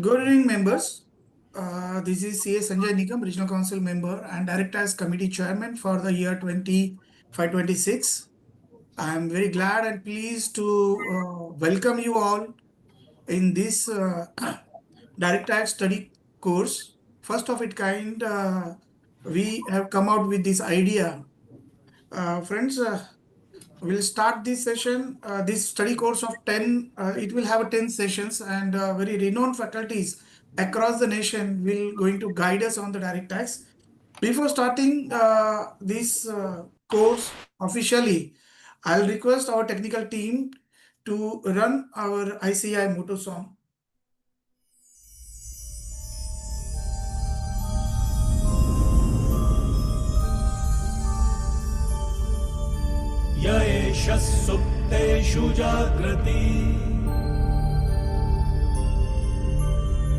Good evening, members. This is CA Sanjay Nikam, Regional Council member and Directors Committee Chairman for the year 25-26. I am very glad and pleased to welcome you all in this Direct Tax Study course. First of its kind, we have come out with this idea. Friends, we'll start this session, this study course of 10, it will have 10 sessions and very renowned faculties across the nation will going to guide us on the direct tax. Before starting this course officially, I'll request our technical team to run our ICI motto song. य एष सुप्तेषु जाग्रति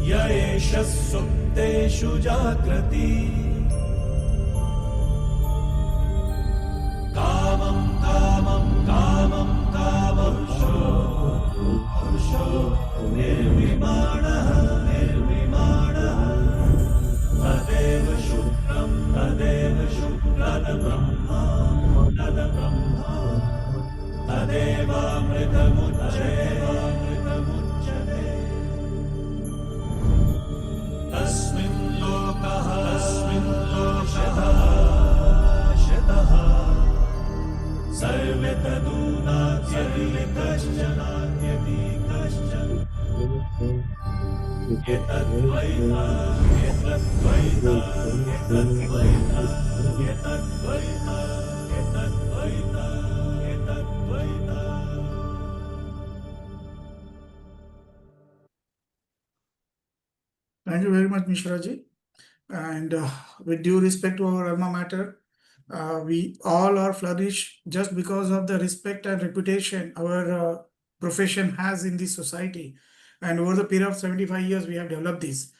य एष सुप्तेषु जाग्रति कामं कामं कामं कामंशो निर्विमाणः निर्विमाणः तदेव शुक्रं तद्ब्रह्मा तदेवामृतमुच्यते तस्मिन् लोकः शतः सर्वे तदूनात्यपि कश्चन Thank you very much, Mishra ji. And with due respect to our alma mater, we all are flourished just because of the respect and reputation our profession has in this society. And over the period of 75 years, we have developed this.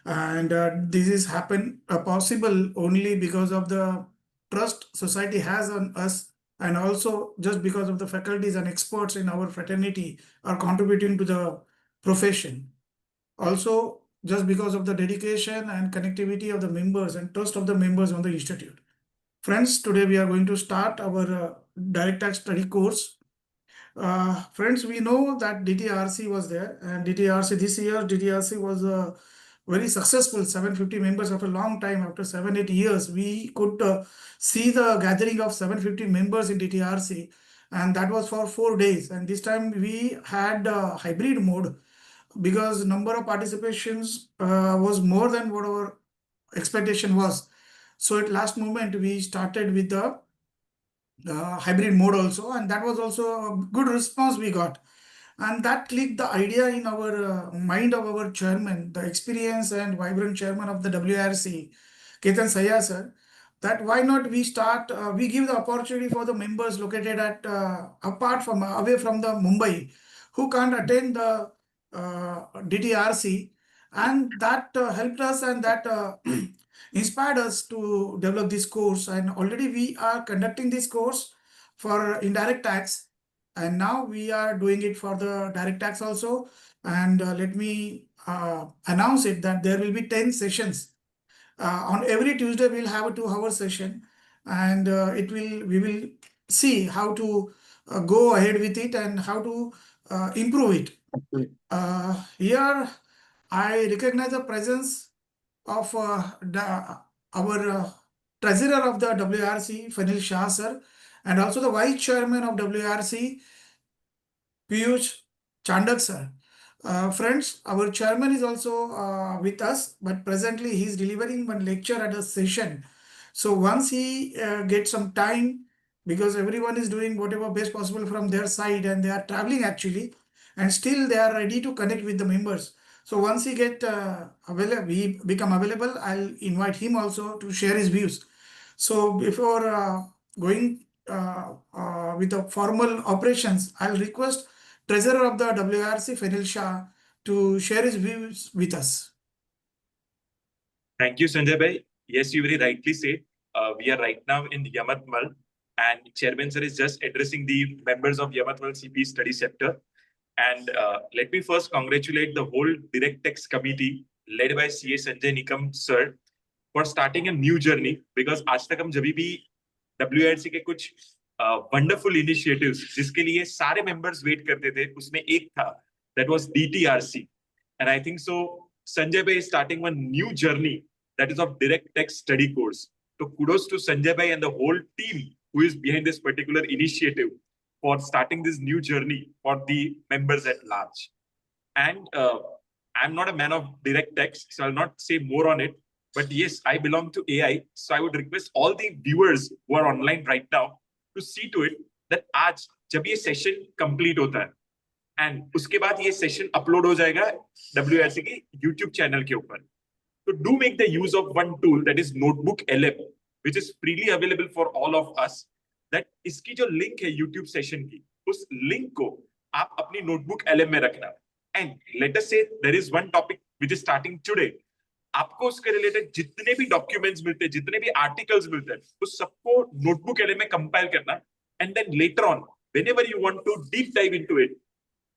And this is happened possible only because of the trust society has on us, and also just because of the faculties and experts in our fraternity are contributing to the profession. Also, just because of the dedication and connectivity of the members and trust of the members on the institute. Friends, today we are going to start our direct tax study course. Friends, we know that DTRC was there, and DTRC this year, DTRC was very successful. 750 members after a long time, after 7-8 years, we could see the gathering of 750 members in DTRC, and that was for 4 days. And this time we had hybrid mode because number of participations was more than what our expectation was. So at last moment, we started with the hybrid mode also, and that was also a good response we got. And that clicked the idea in our mind of our chairman, the experienced and vibrant chairman of the WRC, Ketan Saya sir, that why not we start, we give the opportunity for the members located at, apart from, away from the Mumbai, who can't attend the DTRC, and that helped us and that inspired us to develop this course. And already we are conducting this course for indirect tax, and now we are doing it for the direct tax also. And let me announce it that there will be 10 sessions. On every Tuesday, we'll have a 2-hour session, and we will see how to go ahead with it and how to improve it. Here, I recognize the presence of our treasurer of the WRC, Fanil Shah sir, and also the vice chairman of WRC, Piyush Chandak sir. Friends, our chairman is also with us, but presently he is delivering one lecture at a session. So once he gets some time, because everyone is doing whatever best possible from their side, and they are traveling actually, and still they are ready to connect with the members. So once he get available, we become available, I'll invite him also to share his views. So before going with the formal operations, I'll request Treasurer of the WRC, Fanil Shah, to share his views with us. Thank you, Sanjay Bhai. Yes, you very rightly said. We are right now in Yamatmal, and Chairman Sir is just addressing the members of Yamatmal CP Study Sector. And let me first congratulate the whole Direct Text committee led by CA Sanjay Nikam sir for starting a new journey. Because आज तक हम जब भी WIRC के कुछ wonderful initiatives जिसके लिए सारे members wait करते थे, उसमें एक था that was DTRC, and I think so Sanjay bhai is starting one new journey that is of Direct Text study course. So kudos to Sanjay bhai and the whole team who is behind this particular initiative for starting this new journey for the members at large. And I'm not a man of direct text, so I'll not say more on it. But yes, I belong to AI. So I would request all the viewers who are online right now to see to it that आज जब ये session complete होता है and उसके बाद ये session upload हो जाएगा WRC के YouTube channel के ऊपर. So do make the use of one tool that is Notebook LM, which is freely available for all of us. That इसकी जो link है YouTube session की, उस link को आप अपनी Notebook LM में रखना. And let us say there is one topic which is starting today. आपको उसके related जितने भी documents मिलते हैं, जितने भी articles मिलते हैं, उस सबको Notebook LM में compile करना. And then later on, whenever you want to deep dive into it,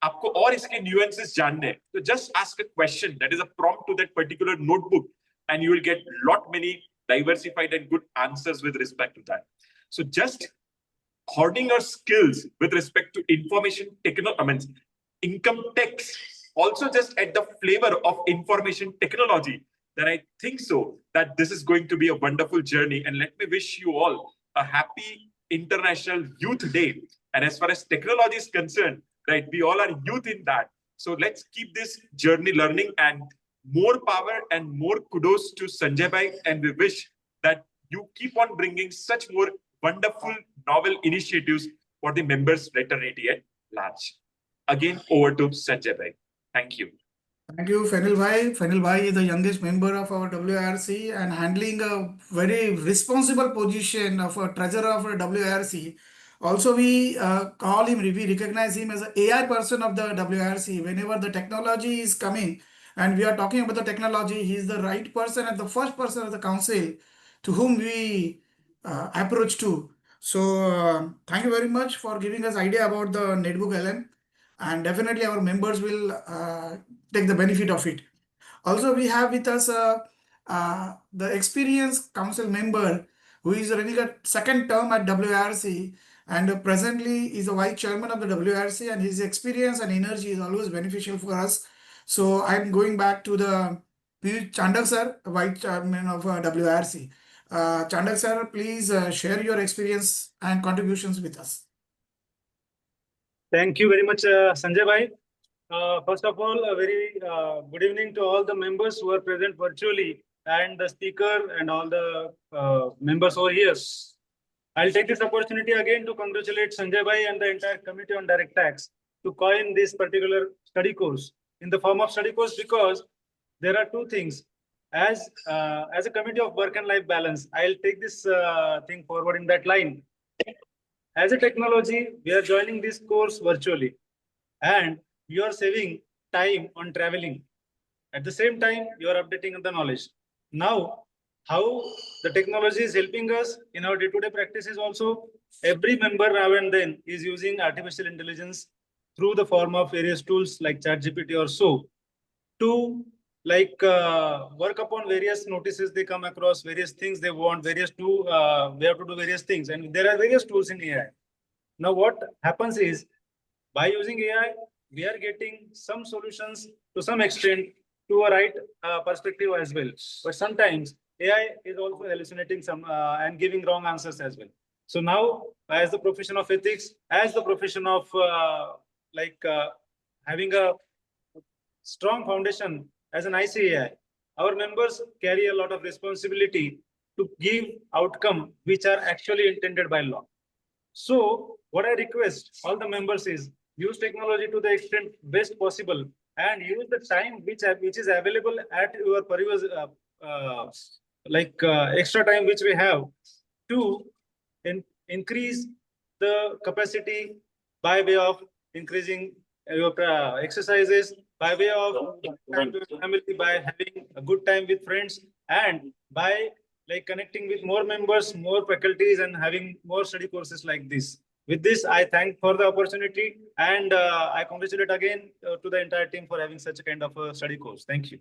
आपको और इसके nuances जानने हैं, तो just ask a question that is a prompt to that particular notebook, and you will get lot many diversified and good answers with respect to that. So just honing your skills with respect to information technology, income tax, also just at the flavor of information technology, then I think so that this is going to be a wonderful journey. And let me wish you all a happy International Youth Day. And as far as technology is concerned, right, we all are youth in that. So let's keep this journey learning, and more power and more kudos to Sanjay bhai. And we wish that you keep on bringing such more wonderful, novel initiatives for the members fraternity at large. Again, over to Sanjay bhai. Thank you. Thank you, Fenil Bhai. Fenil Bhai is the youngest member of our WIRC and handling a very responsible position of a treasurer of a WIRC. Also, we call him, we recognize him as an AI person of the WIRC. Whenever the technology is coming and we are talking about the technology, he is the right person and the first person of the council to whom we approach to. So, thank you very much for giving us idea about the Netbook LM, and definitely our members will take the benefit of it. Also, we have with us the experienced council member who is running a second term at WIRC and presently is the vice chairman of the WIRC, and his experience and energy is always beneficial for us. So I'm going back to the Piyush Chandak sir, vice chairman of WIRC. Chandak sir, please share your experience and contributions with us. Thank you very much, Sanjay bhai. First of all, a very good evening to all the members who are present virtually and the speaker and all the members over here. I'll take this opportunity again to congratulate Sanjay bhai and the entire committee on direct tax to coin this particular study course in the form of study course, because there are two things. As a committee of work and life balance, I'll take this thing forward in that line. As a technology, we are joining this course virtually, and you are saving time on traveling. At the same time, you are updating the knowledge. Now, how the technology is helping us in our day-to-day practices also, every member now and then is using artificial intelligence through the form of various tools like ChatGPT or so to work upon various notices they come across, various things they want, we have to do various things, and there are various tools in AI. Now, what happens is, by using AI, we are getting some solutions to some extent to a right perspective as well. But sometimes AI is also hallucinating some and giving wrong answers as well. So now, as the profession of ethics, as the profession of having a strong foundation as an ICAI, our members carry a lot of responsibility to give outcome which are actually intended by law. So what I request all the members is, use technology to the extent best possible and use the time which is available at your previous extra time which we have to increase the capacity by way of increasing your exercises, by way of time with family, by having a good time with friends, and by connecting with more members, more faculties, and having more study courses like this. With this, I thank for the opportunity and I congratulate again to the entire team for having such a kind of a study course. Thank you.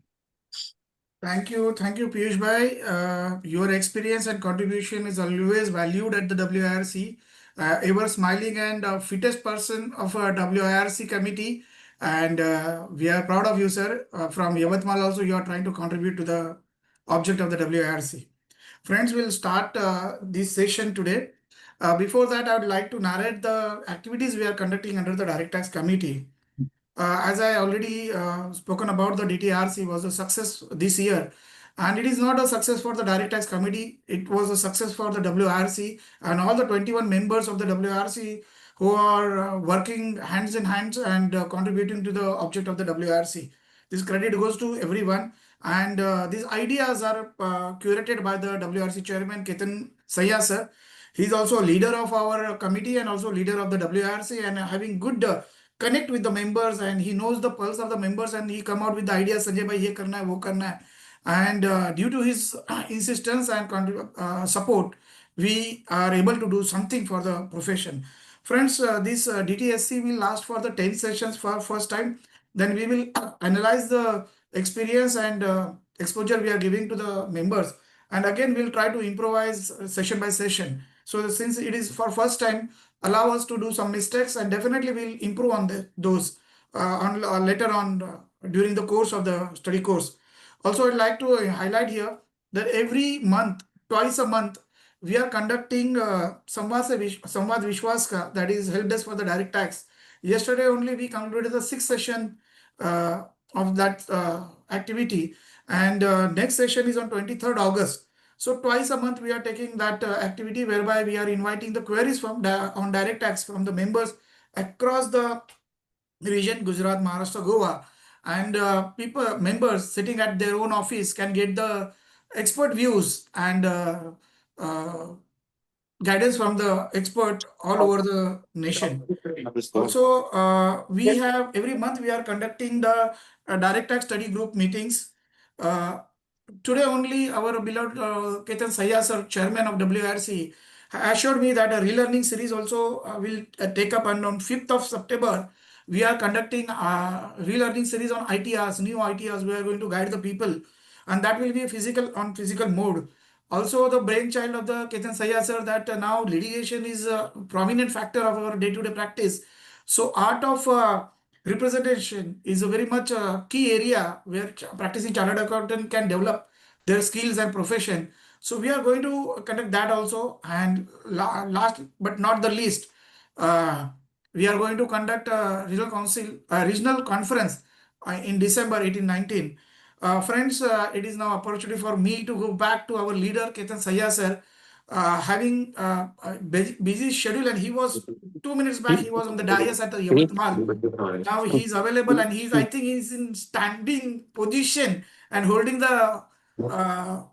Thank you, Piyush Bhai. Your experience and contribution is always valued at the WIRC. Ever smiling and fittest person of a WIRC committee, and we are proud of you, sir. From Yavatmal also, you are trying to contribute to the object of the WIRC. Friends, we'll start this session today. Before that, I would like to narrate the activities we are conducting under the Direct Tax Committee. As I already spoken about, the DTRC was a success this year, and it is not a success for the Direct Tax Committee. It was a success for the WRC and all the 21 members of the WRC who are working hands in hands and contributing to the object of the WRC. This credit goes to everyone, and these ideas are curated by the WRC chairman Ketan Sayya sir. He is also a leader of our committee and also leader of the WRC, and having good connect with the members, and he knows the pulse of the members, and he come out with the ideas, Sanjay bhai ye karna hai, wo karna hai. And due to his insistence and support, we are able to do something for the profession. Friends, this DTSC will last for the 10 sessions for first time. Then we will analyze the experience and exposure we are giving to the members. And again, we'll try to improvise session by session. So since it is for first time, allow us to do some mistakes, and definitely we'll improve on those later on during the course of the study course. Also, I'd like to highlight here that every month, twice a month, we are conducting Samvad Vishwas Ka, that is help desk for the direct tax. Yesterday only we concluded the sixth session of that activity, and next session is on 23rd August. So twice a month we are taking that activity, whereby we are inviting the queries from on direct tax from the members across the region, Gujarat, Maharashtra, Goa, and members sitting at their own office can get the expert views and uh, guidance from the expert all over the nation. Also, we have every month we are conducting the direct tax study group meetings. Uh, Today only our beloved Ketan Sayya sir, chairman of WRC, assured me that a relearning series also will take up, and on 5th of September, we are conducting a relearning series on ITRs, new ITRs. We are going to guide the people, and that will be physical mode. Also, the brainchild of the Ketan Sayya sir, that now litigation is a prominent factor of our day-to-day practice. So, art of representation is a very much key area where practicing chartered accountant can develop their skills and profession. So we are going to conduct that also. And last but not the least, uh, we are going to conduct a regional conference in December 18-19. Friends, it is now opportunity for me to go back to our leader Ketan Sayya sir, having a busy schedule, and he was 2 minutes back. He was on the dais at the Yavatmal. Now he's available, and I think he's in standing position and holding the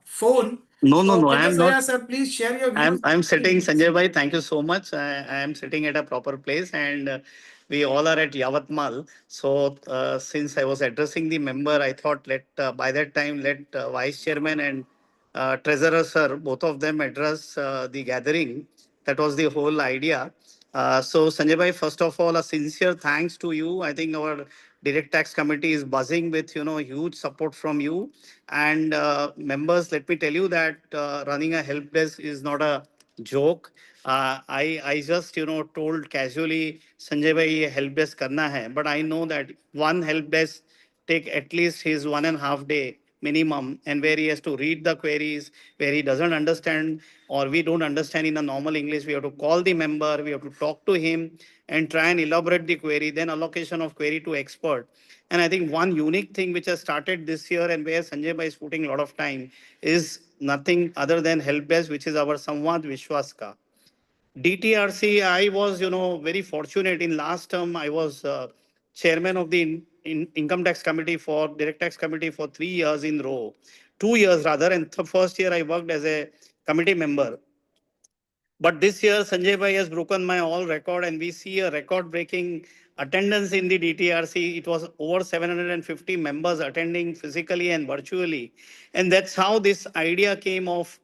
phone. No, no, So, no. I Ketan am not. Sayya sir, please share your I'm views. I'm sitting, Sanjay bhai. Thank you so much. I am sitting at a proper place, and we all are at Yavatmal. So since I was addressing the member, I thought let by that time let vice chairman and treasurer sir, both of them address the gathering. That was the whole idea. So Sanjay bhai, first of all, a sincere thanks to you. I think our direct tax committee is buzzing with huge support from you and members. Let me tell you that running a help desk is not a joke. I just told casually Sanjay bhai help desk karna hai, but I know that one help desk take at least his 1.5 day minimum, and where he has to read the queries, where he doesn't understand or we don't understand in a normal English, we have to call the member, we have to talk to him and try and elaborate the query, then allocation of query to expert. And I think one unique thing which has started this year and where Sanjay bhai is putting a lot of time is nothing other than help desk, which is our Samvad Vishwaska. DTRC, I was, very fortunate. In last term, I was chairman of the income tax committee for direct tax committee for 3 years in row, 2 years rather. And the first year I worked as a committee member. But this year, Sanjay Bhai has broken my all record, and we see a record-breaking attendance in the DTRC. It was over 750 members attending physically and virtually, and that's how this idea came of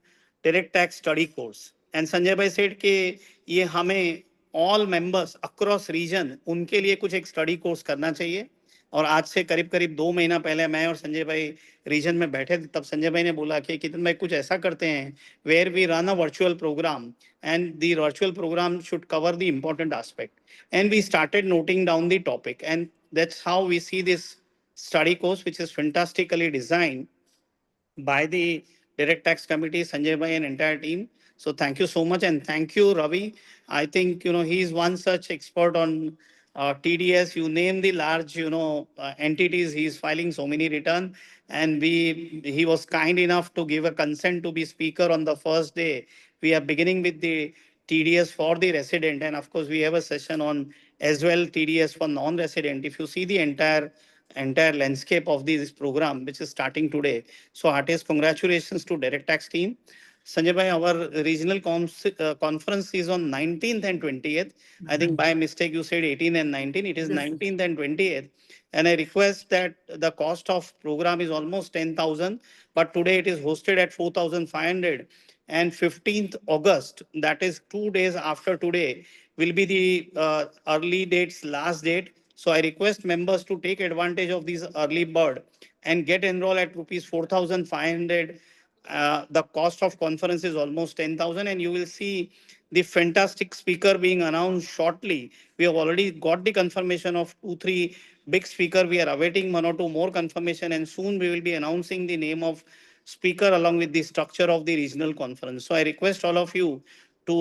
direct tax study course. And Sanjay Bhai said कि ये हमें all members across region उनके लिए कुछ एक study course करना चाहिए। और आज से करीब करीब 2 महीना पहले मैं और संजय भाई रीजन में बैठे थे, तब संजय भाई ने बोला कि कितन भाई कुछ ऐसा करते हैं where we run a virtual program and the virtual program should cover the important aspect, and we started noting down the topic, and that's how we see this study course which is fantastically designed by the Direct Tax Committee, Sanjay Bhai and entire team. So thank you so much, and thank you, Ravi. I think he is one such expert on TDS. You name the large entities, he is filing so many return, and he was kind enough to give a consent to be speaker on the first day. We are beginning with the TDS for the resident, and of course we have a session on as well TDS for non-resident. If you see the entire landscape of this program, which is starting today. So, heartiest congratulations to Direct Tax team. Sanjay Bhai, our regional conference is on 19th and 20th. I think by mistake you said 18 and 19. It is Yes. 19th and 20th. And I request that the cost of program is almost 10,000, but today it is hosted at 4,500. And 15th August, that is 2 days after today, will be the early dates, last date. So I request members to take advantage of this early bird and get enrolled at rupees 4,500. The cost of conference is almost 10,000, and you will see the fantastic speaker being announced shortly. We have already got the confirmation of 2, 3 big speaker. We are awaiting 1 or 2 more confirmation, and soon we will be announcing the name of speaker along with the structure of the regional conference. So I request all of you to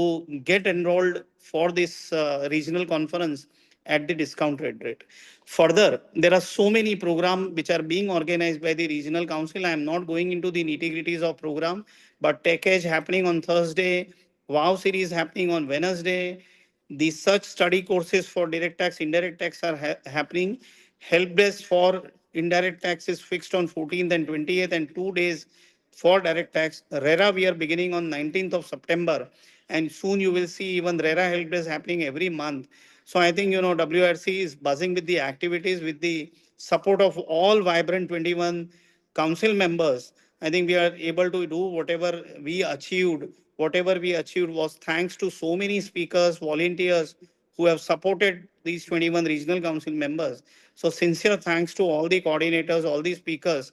get enrolled for this regional conference at the discounted rate. Further, there are so many programs which are being organized by the regional council. I am not going into the nitty-gritties of program, but Tech Edge happening on Thursday, Wow series happening on Wednesday. The such study courses for direct tax, indirect tax are happening. Help desk for indirect tax is fixed on 14th and 20th, and 2 days for direct tax. RERA we are beginning on 19th of September, and soon you will see even RERA help desk happening every month. So I think WRC is buzzing with the activities with the support of all vibrant 21 council members. I think we are able to do whatever we achieved. Whatever we achieved was thanks to so many speakers, volunteers who have supported these 21 regional council members. So sincere thanks to all the coordinators, all the speakers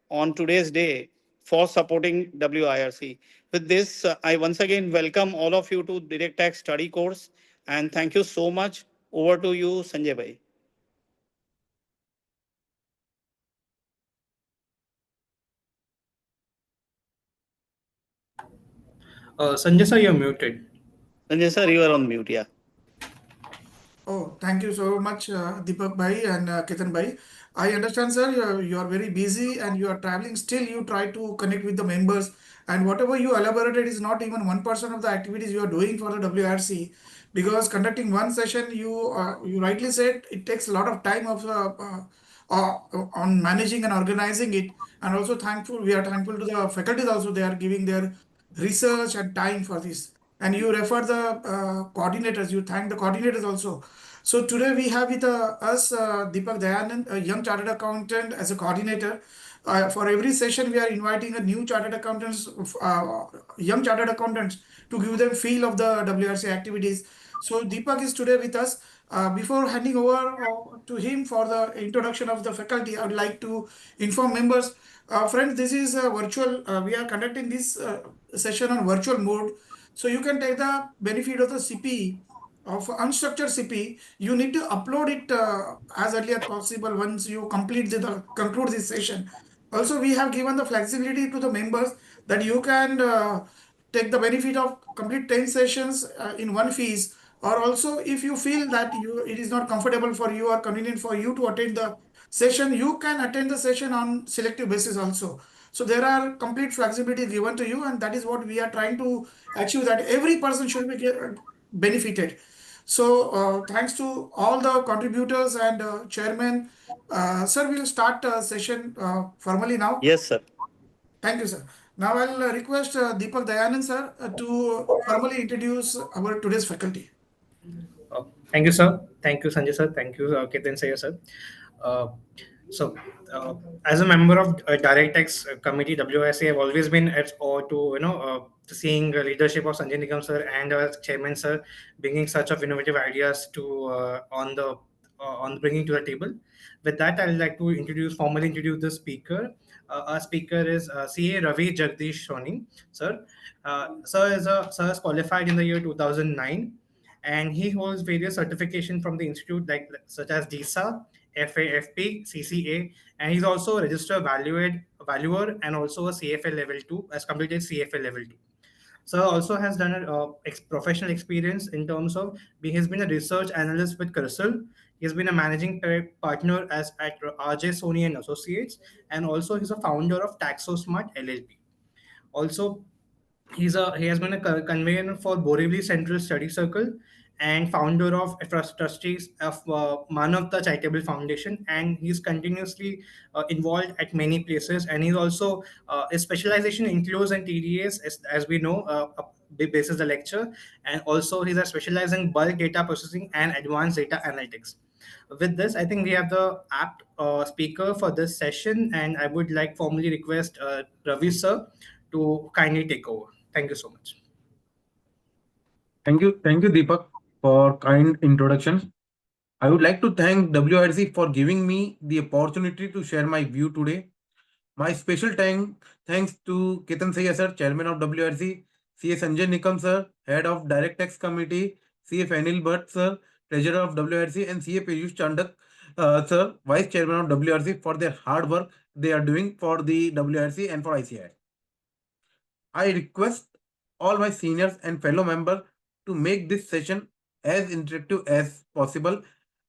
on today's day for supporting WIRC. With this, I once again welcome all of you to Direct Tax Study Course, and thank you so much. Over to you, Sanjay Bhai. Sanjay sir, you're muted. Sanjay sir, you are on mute, yeah. Oh, thank you so much, Deepak Bhai and Ketan Bhai. I understand, sir, you are very busy and you are traveling. Still, you try to connect with the members. And whatever you elaborated is not even 1% of the activities you are doing for the WRC. Because conducting one session, you rightly said, it takes a lot of time of on managing and organizing it. And also we are thankful to the faculties also. They are giving their research and time for this. And you refer the coordinators, you thank the coordinators also. So today we have with us Deepak Dayanand, a young chartered accountant as a coordinator. For every session, we are inviting a new chartered accountants, young chartered accountants, to give them feel of the WRC activities. So Deepak is today with us. Before handing over to him for the introduction of the faculty, I would like to inform members. Friends, this is a virtual. We are conducting this session on virtual mode, so you can take the benefit of the CP of unstructured CP. You need to upload it as early as possible once you conclude this session. Also, we have given the flexibility to the members that you can take the benefit of complete 10 sessions in one fees, or also if you feel that it is not comfortable for you or convenient for you to attend the session, you can attend the session on selective basis also. So there are complete flexibility given to you, and that is what we are trying to achieve, that every person should be benefited. So thanks to all the contributors and chairman. Sir, we will start session formally now. Yes, sir. Thank you, sir. Now I'll request Deepak Dayanand sir to formally introduce our today's faculty. Thank you, sir. Thank you, Sanjay sir. Thank you, Ketan Sayer sir. Uh, so, as a member of Direct Tax Committee WSA, I've always been at or to seeing the leadership of Sanjay Nikam sir and our chairman sir bringing such of innovative ideas to on bringing to the table. With that, I would like to formally introduce the speaker. Our speaker is CA Ravi Jagdish Soni, sir. Sir is qualified in the year 2009, and he holds various certifications from the institute like such as DISA, FAFP, CCA, and he's also a registered valuer and also a CFA level 2, has completed CFA level 2. Sir also has done a professional experience in terms of he has been a research analyst with CRISIL. He has been a managing partner as at RJ Soni and Associates, and also he's a founder of TaxoSmart LLP. Also, he has been a convener for Borivali Central Study Circle and founder of trustees of Manavta Charitable Foundation, and he's continuously involved at many places. And he's also his specialization includes in TDAs, as we know, basis the lecture, and also he's a specialized in bulk data processing and advanced data analytics. With this, I think we have the apt speaker for this session, and I would like formally request Ravi sir to kindly take over. Thank you so much. Thank you, Deepak, for kind introduction. I would like to thank WRC for giving me the opportunity to share my view today. My special thanks to Ketan Sayya sir, Chairman of WRC, CA Sanjay Nikam sir, Head of Direct Tax Committee, CA Anil Bhatt sir, Treasurer of WRC, and CA Piyush Chandak sir, Vice Chairman of WRC, for their hard work they are doing for the WRC and for ICI. I request all my seniors and fellow members to make this session as interactive as possible.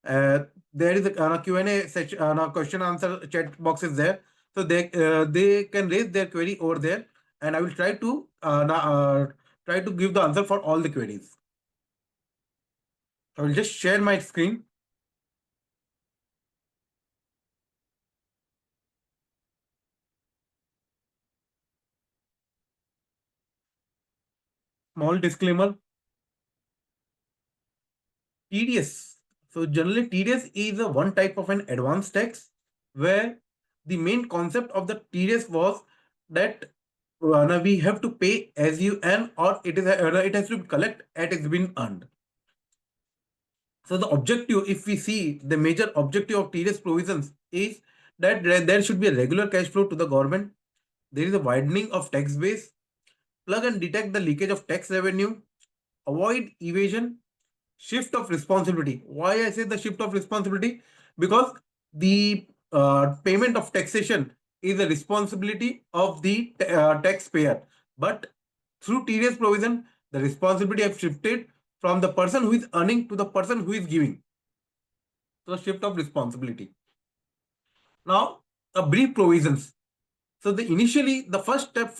There is a Q&A session, question answer chat box is there, so they can raise their query over there, and I will try to give the answer for all the queries. I will just share my screen. Small disclaimer. TDS. So generally TDS is a one type of an advanced tax where the main concept of the TDS was that we have to pay as you earn, or it has to collect as it's been earned. So the objective, if we see the major objective of TDS provisions is that there should be a regular cash flow to the government. There is a widening of tax base, plug and detect the leakage of tax revenue, avoid evasion, shift of responsibility. Why I say the shift of responsibility? Because the payment of taxation is the responsibility of the taxpayer, but through TDS provision, the responsibility have shifted from the person who is earning to the person who is giving. So shift of responsibility. Now, a brief provisions. So initially, the first step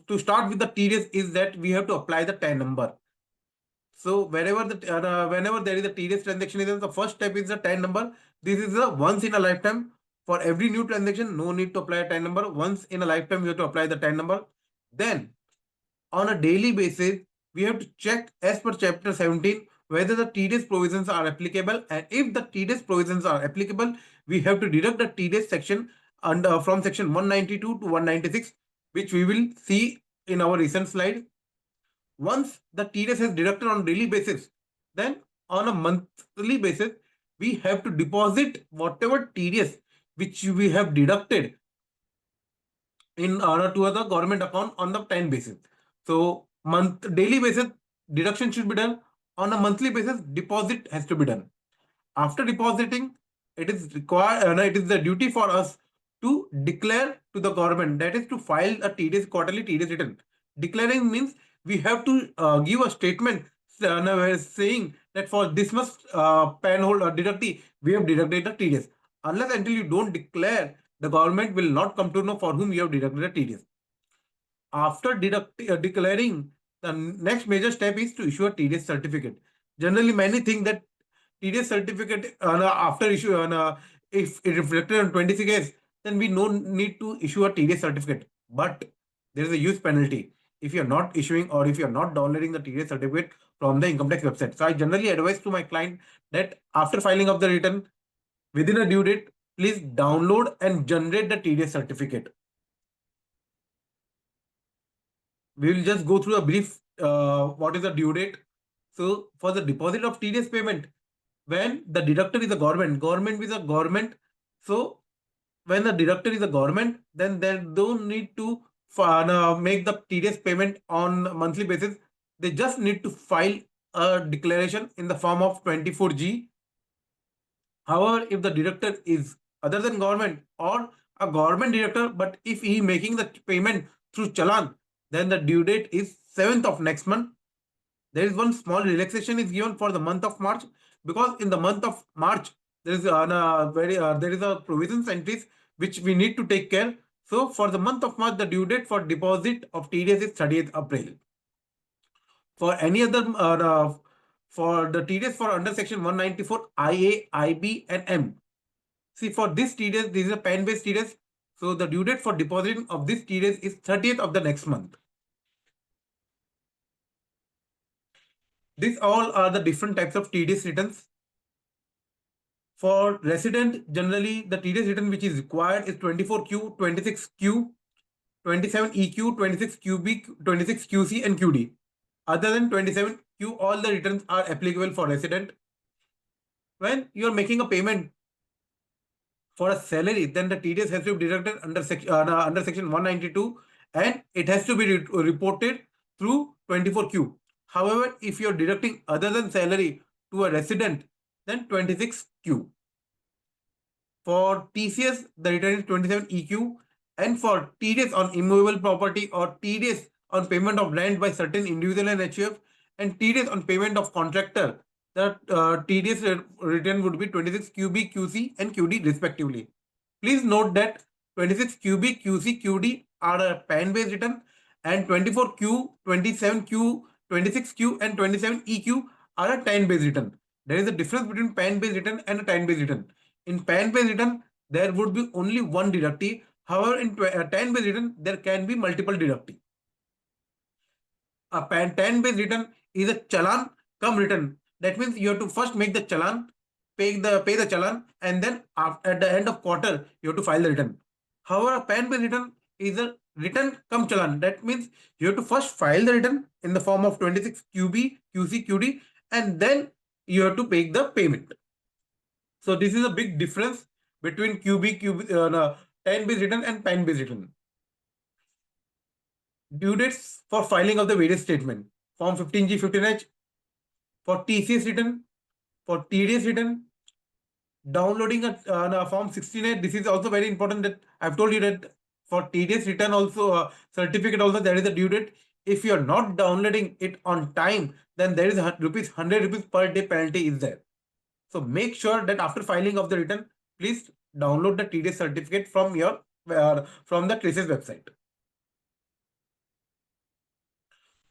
to start with the TDS is that we have to apply the TAN number. So whenever there is a TDS transaction, the first step is the TAN number. This is a once in a lifetime. For every new transaction, no need to apply a TAN number. Once in a lifetime, you have to apply the TAN number. Then, on a daily basis, we have to check as per Chapter 17 whether the TDS provisions are applicable. And if the TDS provisions are applicable, we have to deduct the TDS section from section 192 to 196, which we will see in our recent slide. Once the TDS is deducted on a daily basis, then on a monthly basis, we have to deposit whatever TDS which we have deducted in order to the government account on the time basis. So daily basis deduction should be done. On a monthly basis, deposit has to be done. After depositing, it is required. It is the duty for us to declare to the government, that is to file a TDS quarterly TDS return. Declaring means we have to give a statement saying that for this much panhold or deductee, we have deducted the TDS. Unless until you don't declare, the government will not come to know for whom you have deducted the TDS. After declaring, the next major step is to issue a TDS certificate. Generally, many think that TDS certificate after issue, if it reflected on 26 days, then we no need to issue a TDS certificate. But there is a huge penalty if you are not issuing or if you are not downloading the TDS certificate from the income tax website. So I generally advise to my client that after filing of the return within a due date, please download and generate the TDS certificate. we will just go through a brief what is the due date. So for the deposit of TDS payment, when the deductor is a government is a government. So when the deductor is a government, then they don't need to make the TDS payment on a monthly basis. They just need to file a declaration in the form of 24G. However, if the deductor is other than government or a government deductor, but if he making the payment through challan, then the due date is 7th of next month. There is one small relaxation is given for the month of March, because in the month of March there is there is a provisions entries which we need to take care. So for the month of March, the due date for deposit of TDS is 30th April. For any other for the TDS for under section 194 IA, IB and M. See, for this TDS, this is a pen based TDS. So the due date for depositing of this TDS is 30th of the next month. These all are the different types of TDS returns. For resident, generally the TDS return which is required is 24Q, 26Q, 27EQ, 26QB, 26QC and QD. Other than 27Q, all the returns are applicable for resident. When you are making a payment for a salary, then the TDS has to be deducted under section 192 and it has to be reported through 24Q. However, if you're deducting other than salary to a resident, then 26Q. For TCS, the return is 27EQ, and for TDS on immovable property or TDS on payment of rent by certain individual and HUF and TDS on payment of contractor, the TDS return would be 26QB, QC and QD respectively. Please note that 26QB, QC, QD are a PAN-based return and 24Q, 27Q, 26Q and 27EQ are a TAN-based return. There is a difference between PAN-based return and a TAN-based return. In PAN-based return, there would be only one deductee. However, in TAN-based return, there can be multiple deductee. A TAN-based return is a challan come return. That means you have to first make the challan, pay the challan, and then at the end of quarter, you have to file the return. However, a PAN-based return is a return come challan. That means you have to first file the return in the form of 26 QB, QC, QD, and then you have to pay the payment. So this is a big difference between TAN-based return and PAN-based return. Due dates for filing of the various statement. Form 15G, 15H for TCS return, for TDS return, downloading a form 16A. This is also very important that I've told you that for TDS return also certificate also there is a due date. If you are not downloading it on time, then there is rupees 100 rupees per day penalty is there. So make sure that after filing of the return, please download the TDS certificate from your from the Traces website.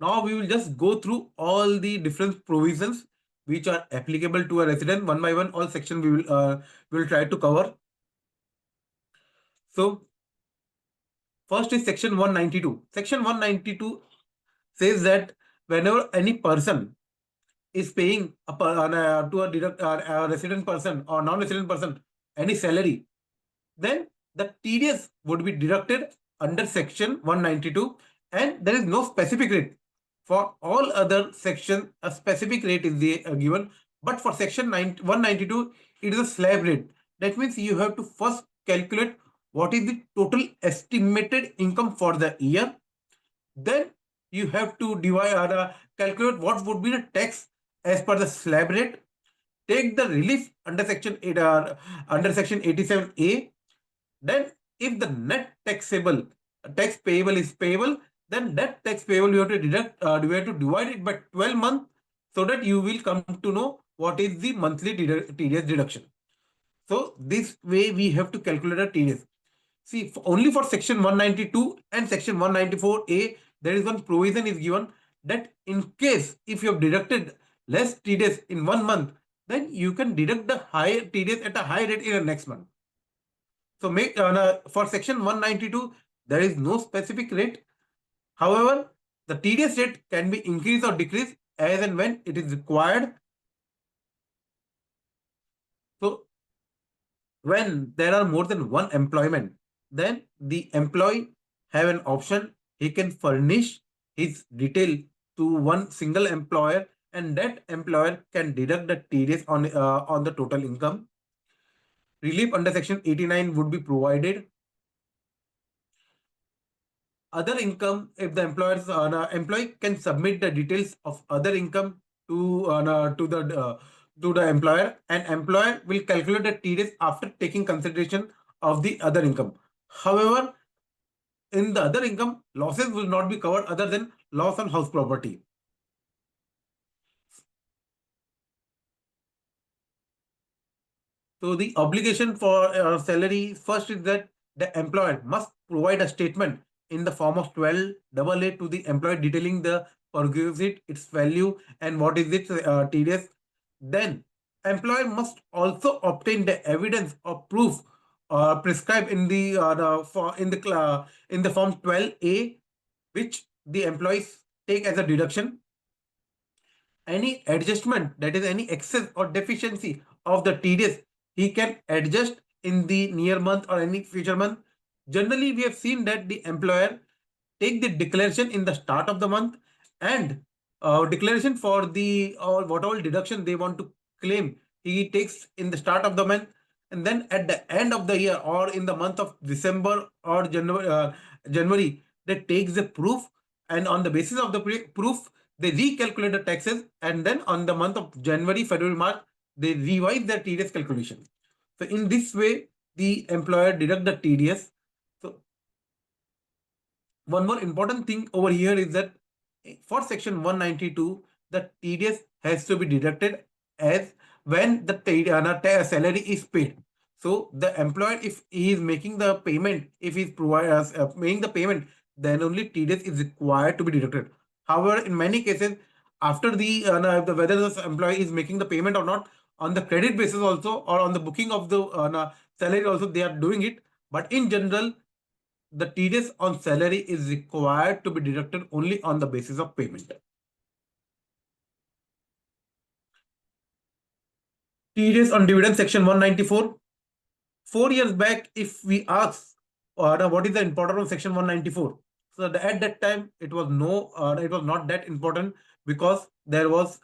Now we will just go through all the different provisions which are applicable to a resident one by one. All section we will try to cover. So first is section 192. Section 192 says that whenever any person is paying to a resident person or non-resident person any salary, then the TDS would be deducted under section 192 and there is no specific rate. For all other sections, a specific rate is given, but for section 192, it is a slab rate. That means you have to first calculate what is the total estimated income for the year. Then you have to divide or calculate what would be the tax as per the slab rate. Take the relief under section 87A. Then if the net tax payable is payable, then that tax payable you have to deduct, you have to divide it by 12 months so that you will come to know what is the monthly TDS deduction. So this way we have to calculate a TDS. See, only for section 192 and section 194A, there is one provision is given that in case if you have deducted less TDS in 1 month, then you can deduct the higher TDS at a high rate in the next month. So make for section 192, there is no specific rate. However, the TDS rate can be increased or decreased as and when it is required. So when there are more than one employment, then the employee have an option. He can furnish his detail to one single employer, and that employer can deduct the TDS on the total income. Relief under Section 89 would be provided. Other income, if the employee can submit the details of other income to the employer, and employer will calculate the TDS after taking consideration of the other income. However, in the other income, losses will not be covered other than loss on house property. So the obligation for salary first is that the employer must provide a statement in the form of 12AA to the employee detailing the perquisite, its value, and what is its TDS. Then employer must also obtain the evidence or proof prescribed in the form 12A, which the employees take as a deduction. Any adjustment, that is any excess or deficiency of the TDS, he can adjust in the near month or any future month. Generally, we have seen that the employer take the declaration in the start of the month, and declaration for the or what all deduction they want to claim, he takes in the start of the month, and then at the end of the year or in the month of December or January, they takes the proof, and on the basis of the proof they recalculate the taxes, and then on the month of January, February, March, they revise their TDS calculation. So in this way, the employer deduct the TDS. So one more important thing over here is that for Section 192, the TDS has to be deducted as when the salary is paid. So the employer, if he is making the payment, if he is making the payment, then only TDS is required to be deducted. However, in many cases, after whether the employee is making the payment or not, on the credit basis also, or on the booking of the salary also, they are doing it. But in general, the TDS on salary is required to be deducted only on the basis of payment. TDS on dividend, Section 194. 4 years back, if we ask what is the importance of Section 194, so at that time it was not that important, because there was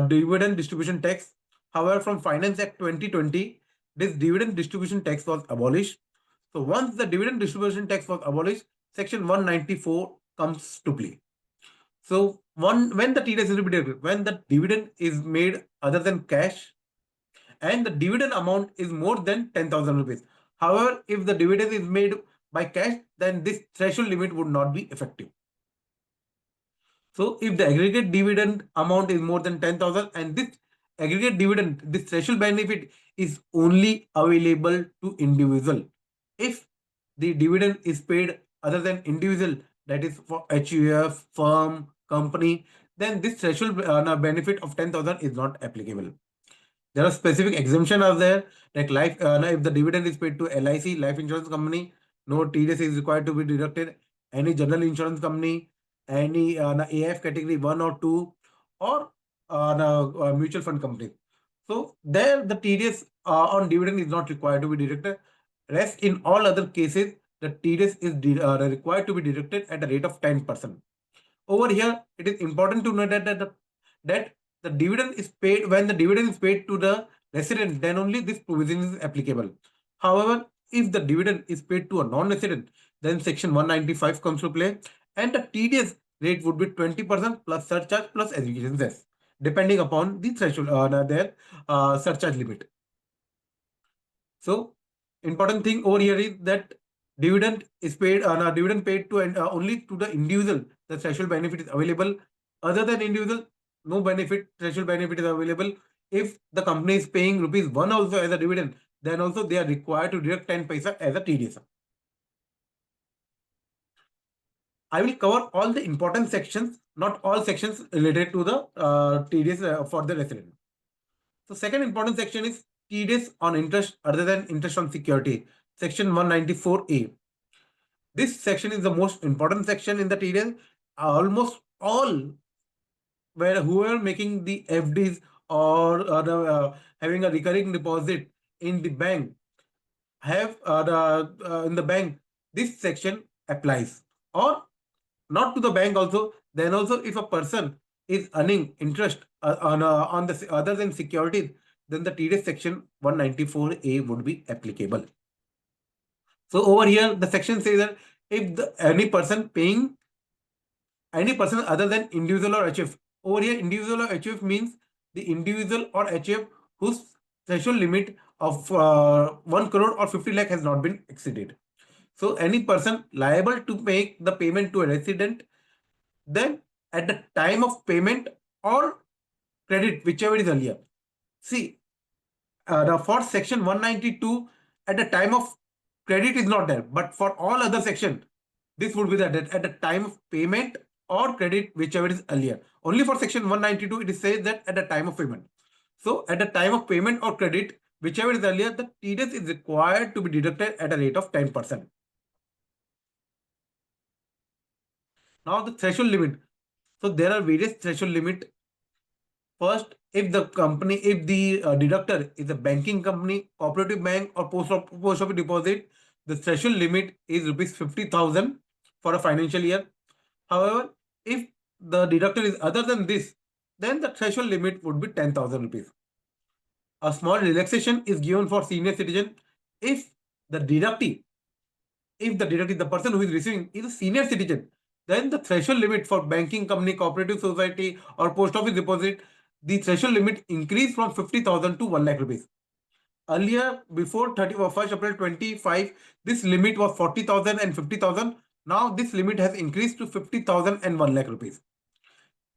dividend distribution tax. However, from Finance Act 2020, this dividend distribution tax was abolished. So once the dividend distribution tax was abolished, Section 194 comes to play. So when the TDS is deducted, when the dividend is made other than cash, and the dividend amount is more than 10,000 rupees. However, if the dividend is made by cash, then this threshold limit would not be effective. So if the aggregate dividend amount is more than 10,000, and this aggregate dividend, this threshold benefit is only available to individual. If the dividend is paid other than individual, that is for HUF, firm, company, then this threshold benefit of 10,000 is not applicable. There are specific exemptions are there, like life. If the dividend is paid to LIC, life insurance company, no TDS is required to be deducted. Any general insurance company, any AF category 1 or 2, or mutual fund company. So there, the TDS on dividend is not required to be deducted. Rest in all other cases, the TDS is required to be deducted at a rate of 10%. Over here, it is important to note that the dividend is paid when the dividend is paid to the resident, then only this provision is applicable. However, if the dividend is paid to a non-resident, then Section 195 comes to play, and the TDS rate would be 20% plus surcharge plus education cess, depending upon the threshold their surcharge limit. So important thing over here is that dividend paid to only to the individual, the threshold benefit is available. Other than individual, no benefit, threshold benefit is available. If the company is paying rupees 1 also as a dividend, then also they are required to deduct 10 paisa as a TDS. I will cover all the important sections, not all sections related to the TDS for the resident. So second important section is TDS on interest other than interest on security, Section 194A. This section is the most important section in the TDS. Almost all who are making the FDs or having a recurring deposit in the bank have in the bank, this section applies. Or not to the bank also. Then also, if a person is earning interest on the other than securities, then the TDS section 194A would be applicable. So over here, the section says that if any person paying any person other than individual or HF. Over here, individual or HF means the individual or HF whose threshold limit of 1 crore or 50 lakh has not been exceeded. So any person liable to make the payment to a resident, then at the time of payment or credit, whichever is earlier. See, for section 192, at the time of credit is not there, but for all other section, this would be the at the time of payment or credit, whichever is earlier. Only for section 192, it says that at the time of payment. So at the time of payment or credit, whichever is earlier, the TDS is required to be deducted at a rate of 10%. Now the threshold limit. So there are various threshold limit. First, if the deductor is a banking company, cooperative bank, or post office deposit, the threshold limit is rupees 50,000 for a financial year. However, if the deductor is other than this, then the threshold limit would be 10,000 rupees. A small relaxation is given for senior citizen if the deductee, the person who is receiving is a senior citizen, then the threshold limit for banking company, cooperative society, or post office deposit, the threshold limit increased from 50,000 to 1 lakh rupees. Earlier, before 1st April 25, this limit was 40,000 and 50,000. Now this limit has increased to 50,000 and 1 lakh rupees.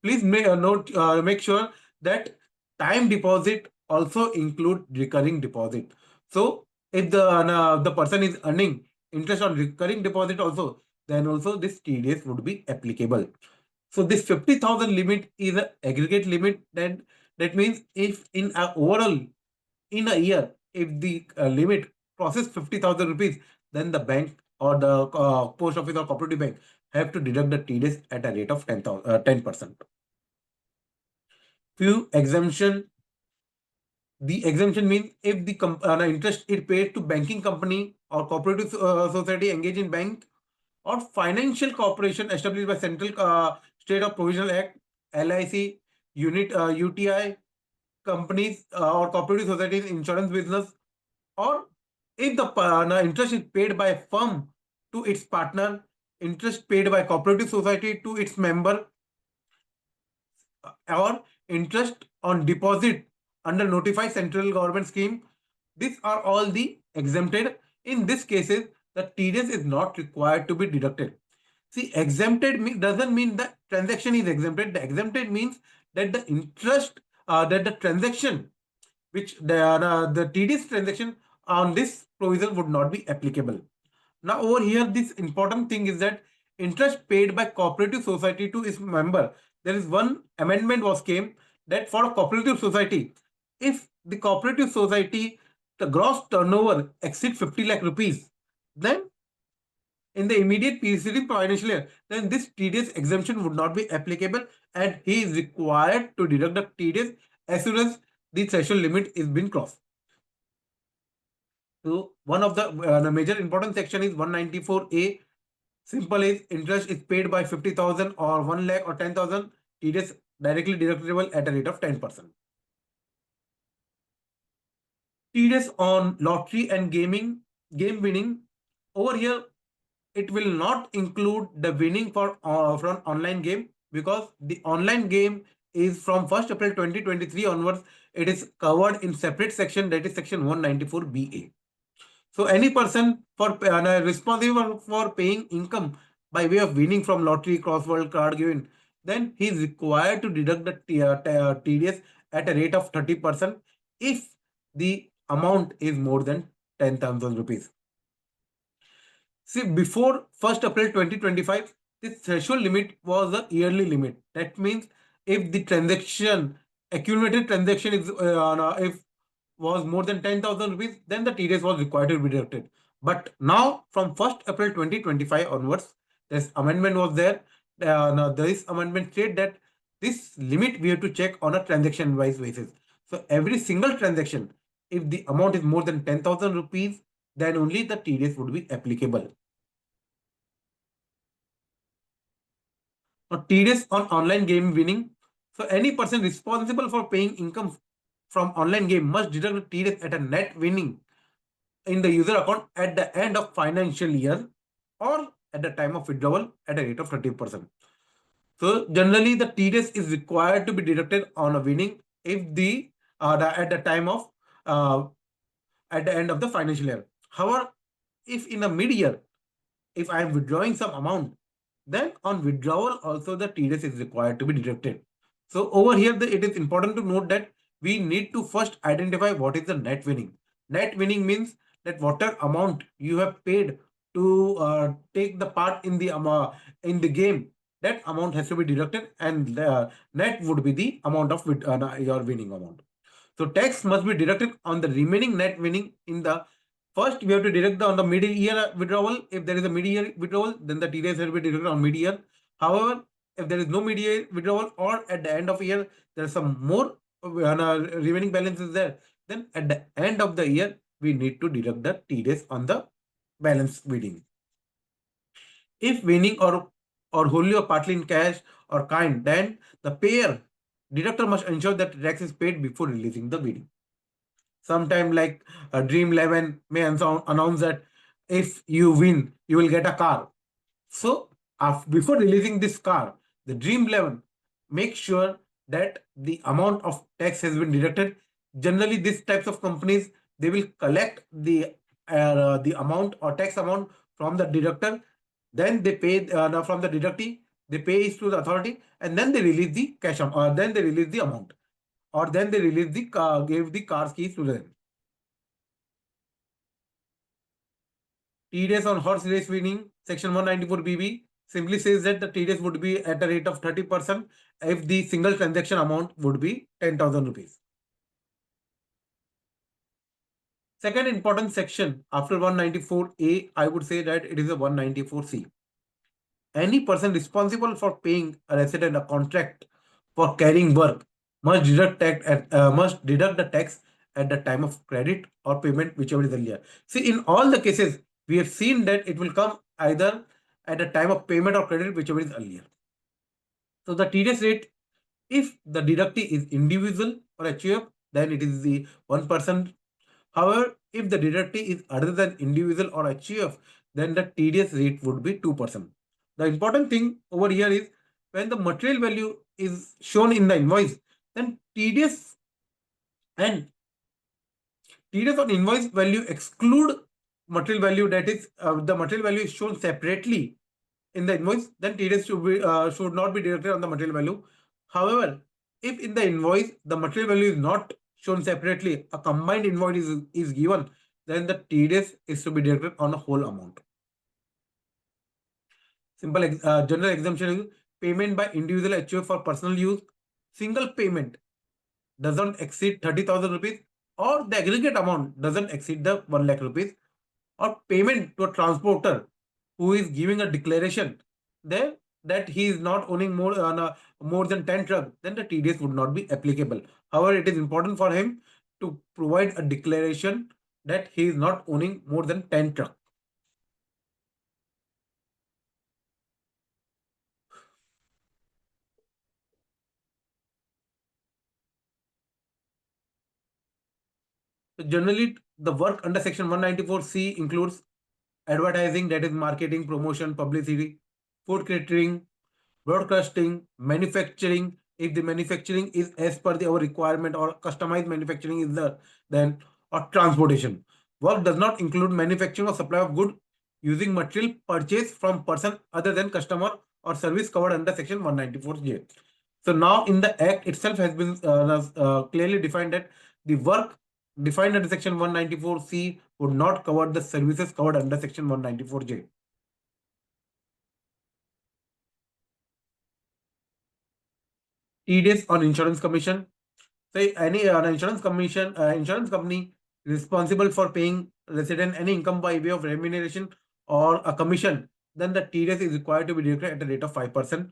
Please make sure that time deposit also include recurring deposit. So if the person is earning interest on recurring deposit also, then also this TDS would be applicable. So this 50,000 limit is an aggregate limit. That means if in a overall in a year, if the limit crosses 50,000 rupees, then the bank or the post office or cooperative bank have to deduct the TDS at a rate of 10%. Few exemption. The exemption means if the interest is paid to banking company or cooperative society engaged in bank or financial corporation established by Central State of Provisional Act, LIC, UTI, companies or cooperative societies insurance business, or if the interest is paid by a firm to its partner, interest paid by cooperative society to its member, or interest on deposit under notified central government scheme. These are all the exempted. In these cases, the TDS is not required to be deducted. See, exempted doesn't mean the transaction is exempted. The exempted means that the interest, that the transaction, which the TDS transaction on this provision would not be applicable. Now over here, this important thing is that interest paid by cooperative society to its member, there is one amendment was came that for a cooperative society, if the cooperative society, the gross turnover exceeds 50 lakh rupees, then in the immediate preceding financial year, then this TDS exemption would not be applicable and he is required to deduct the TDS as soon as the threshold limit is been crossed. So one of the major important section is 194A. Simple is interest is paid by 50,000 or 1 lakh or 10,000. TDS directly deductible at a rate of 10%. TDS on lottery and game winning. Over here, it will not include the winning from online game because the online game is from 1st April 2023 onwards. It is covered in separate section, that is section 194BA. So any person responsible for paying income by way of winning from lottery, crossword, card given, then he is required to deduct the TDS at a rate of 30% if the amount is more than 10,000 rupees. See, before 1st April 2025, this threshold limit was a yearly limit. That means if the accumulated transaction is if was more than 10,000 rupees, then the TDS was required to be deducted. But now from 1st April 2025 onwards, this amendment was there. Now this amendment said that this limit we have to check on a transaction wise basis. So every single transaction, if the amount is more than 10,000 rupees, then only the TDS would be applicable. Now, TDS on online game winning. So any person responsible for paying income from online game must deduct the TDS at a net winning in the user account at the end of financial year or at the time of withdrawal at a rate of 30%. So generally the TDS is required to be deducted on a winning if at the time of uh, at the end of the financial year. However, if in a mid-year, if I am withdrawing some amount, then on withdrawal also the TDS is required to be deducted. So over here, it is important to note that we need to first identify what is the net winning. Net winning means that whatever amount you have paid to take the part in the game, that amount has to be deducted, and the net would be the amount of your winning amount. So tax must be deducted on the remaining net winning in the first. We have to deduct on the mid-year withdrawal. If there is a mid-year withdrawal, then the TDS will be deducted on mid-year. However, if there is no mid-year withdrawal or at the end of year, there is some more remaining balance is there. Then at the end of the year, we need to deduct the TDS on the balance winning. If winning or wholly or partly in cash or kind, then the payer deductor must ensure that tax is paid before releasing the bidding. Sometime like Dream 11 may announce that if you win, you will get a car. So before releasing this car, the Dream 11 make sure that the amount of tax has been deducted. Generally, these types of companies, they will collect the amount or tax amount from the deductor. Then they pay from the deductee, they pay it to the authority, and then they release the cash or then they release the amount, or then they release the gave the car's keys to them. TDS on horse race winning, section 194 BB simply says that the TDS would be at a rate of 30% if the single transaction amount would be 10,000 rupees. Second important section after 194A, I would say that it is a 194C. Any person responsible for paying a resident a contract for carrying work must deduct the tax at the time of credit or payment, whichever is earlier. See, in all the cases, we have seen that it will come either at the time of payment or credit, whichever is earlier. So the TDS rate, if the deductee is individual or HUF, then it is the 1%. However, if the deductee is other than individual or HUF, then the TDS rate would be 2%. The important thing over here is when the material value is shown in the invoice, then TDS on invoice value exclude material value, that is the material value is shown separately in the invoice, then TDS should not be deducted on the material value. However, if in the invoice the material value is not shown separately, a combined invoice is given, then the TDS is to be deducted on the whole amount. Simple general exemption is payment by individual HUF for personal use. Single payment doesn't exceed 30,000 rupees, or the aggregate amount doesn't exceed the 1 lakh rupees, or payment to a transporter who is giving a declaration there that he is not owning more than 10 trucks, then the TDS would not be applicable. However, it is important for him to provide a declaration that he is not owning more than 10 trucks. So generally, the work under section 194C includes advertising, that is marketing, promotion, publicity, food catering, broadcasting, manufacturing. If the manufacturing is as per our requirement or customized manufacturing is there, then or transportation. Work does not include manufacturing or supply of good using material purchased from person other than customer or service covered under section 194J. So now in the act itself has been clearly defined that the work defined under section 194C would not cover the services covered under section 194J. TDS on insurance commission. Say any insurance company responsible for paying resident any income by way of remuneration or a commission, then the TDS is required to be deducted at a rate of 5%.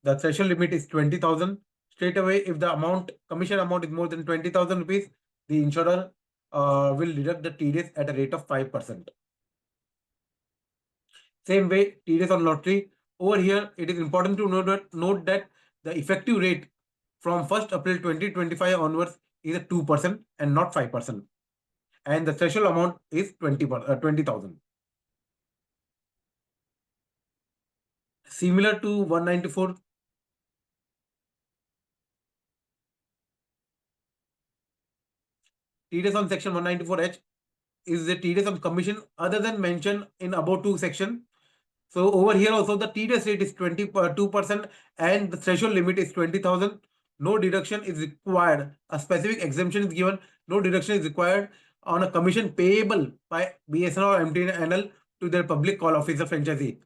The threshold limit is 20,000. Straight away, if the commission amount is more than 20,000 rupees, the insurer will deduct the TDS at a rate of 5%. Same way, TDS on lottery over here, it is important to note that the effective rate from 1st April 2025 onwards is a 2% and not 5%. And the threshold amount is 20,000. Similar to 194, TDS on section 194H is the TDS on commission other than mentioned in above two section. So over here also the TDS rate is 22% and the threshold limit is 20,000. No deduction is required. A specific exemption is given. No deduction is required on a commission payable by BSNL or MTNL to their public call officer franchisee.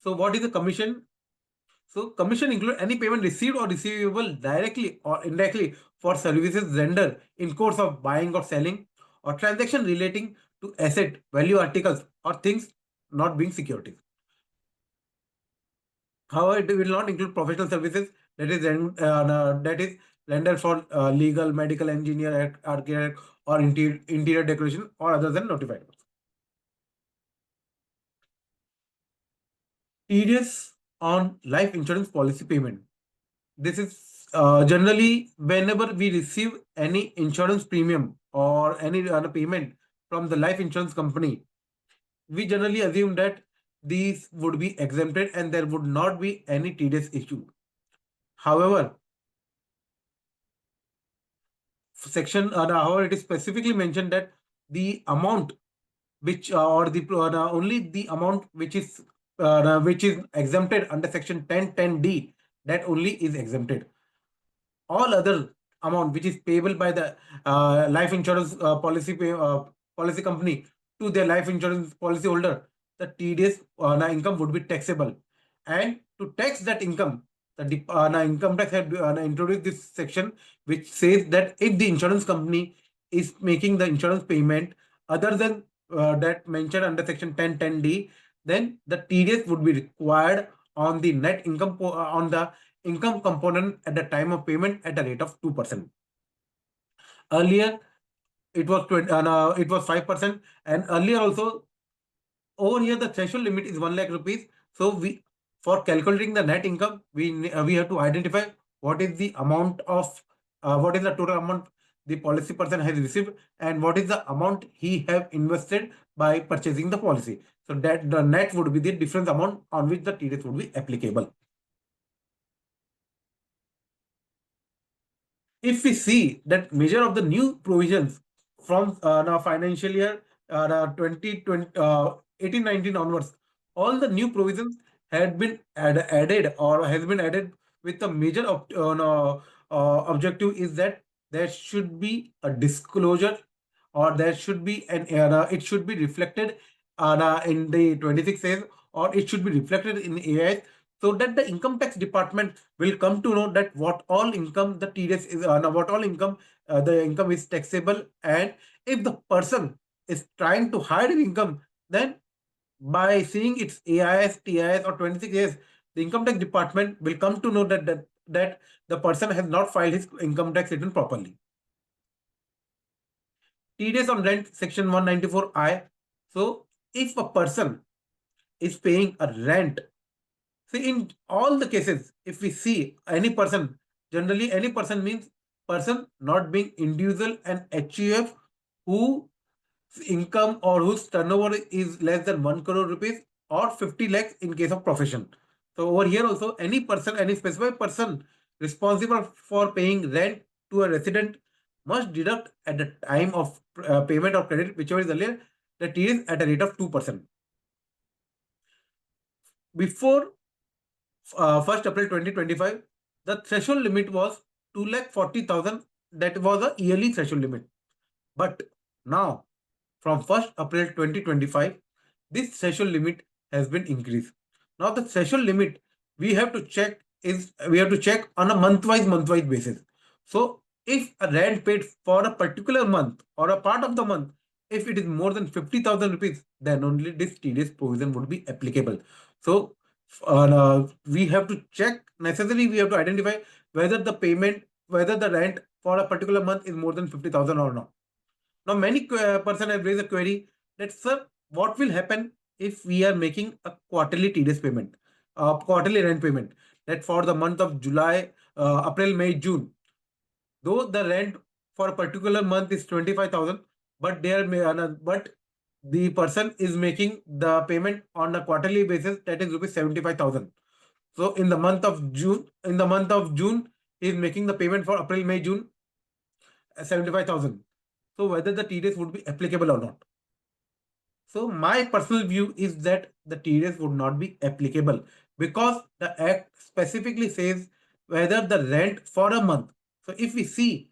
So what is the commission? So commission include any payment received or receivable directly or indirectly for services rendered in course of buying or selling or transaction relating to asset, value articles or things not being securities. However, it will not include professional services that is rendered for legal, medical, engineer, architect or interior decoration or other than notified. TDS on life insurance policy payment. This is generally whenever we receive any insurance premium or any payment from the life insurance company, we generally assume that these would be exempted and there would not be any TDS issue. However, however, it is specifically mentioned that the amount which or the only the amount which is exempted under section 1010D, that only is exempted. All other amount which is payable by the life insurance policy company to their life insurance policy holder, the TDS income would be taxable. And to tax that income, the income tax had introduced this section which says that if the insurance company is making the insurance payment other than that mentioned under section 1010D, then the TDS would be required on the net income on the income component at the time of payment at a rate of 2%. Earlier, it was 5%, and earlier also over here the threshold limit is 1 lakh rupees. So we, for calculating the net income, we have to identify what is the amount of what is the total amount the policy person has received and what is the amount he have invested by purchasing the policy. So that the net would be the difference amount on which the TDS would be applicable. If we see that measure of the new provisions from now financial year 2020 18-19 onwards, all the new provisions had been added or has been added with the major objective is that there should be a disclosure or there should be an it should be reflected in the 26 days or it should be reflected in AI so that the income tax department will come to know that what all income the TDS is what all income the income is taxable, and if the person is trying to hide his income, then by seeing its AIS, TIS or 26 years, the income tax department will come to know that the person has not filed his income tax return properly. TDS on rent section 194I. So if a person is paying a rent, see in all the cases, if we see any person, generally any person means person not being individual and HUF who income or whose turnover is less than 1 crore rupees or 50 lakhs in case of profession. So over here also any person, any specified person responsible for paying rent to a resident must deduct at the time of payment of credit, whichever is earlier, the TDS at a rate of 2%. Before 1st April 2025, the threshold limit was 2,40,000. That was a yearly threshold limit. But now, from 1st April 2025, this threshold limit has been increased. Now, the threshold limit we have to check on a month-wise basis. So, if a rent paid for a particular month or a part of the month, if it is more than 50,000 rupees, then only this TDS provision would be applicable. So, we have to check necessarily. We have to identify whether the rent for a particular month is more than 50,000 or not. Now, many person have raised a query that, sir, what will happen if we are making a quarterly TDS payment, quarterly rent payment, that for the month of July, April, May, June, though the rent for a particular month is 25,000, but but the person is making the payment on a quarterly basis, that is rupees 75,000. So in the month of June, he is making the payment for April, May, June, 75,000. So whether the TDS would be applicable or not. So my personal view is that the TDS would not be applicable because the act specifically says whether the rent for a month. So if we see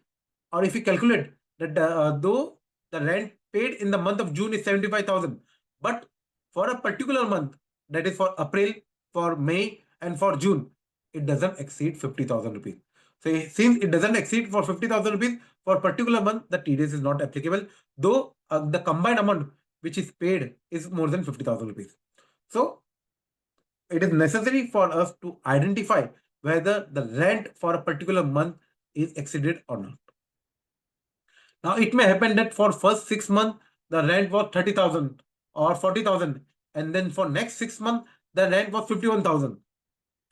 or if we calculate that though the rent paid in the month of June is 75,000, but for a particular month, that is for April, for May, and for June, it doesn't exceed 50,000 rupees. So since it doesn't exceed for 50,000 rupees for a particular month, the TDS is not applicable, though the combined amount which is paid is more than 50,000 rupees. So it is necessary for us to identify whether the rent for a particular month is exceeded or not. Now it may happen that for first 6 months the rent was 30,000 or 40,000, and then for next 6 months the rent was 51,000.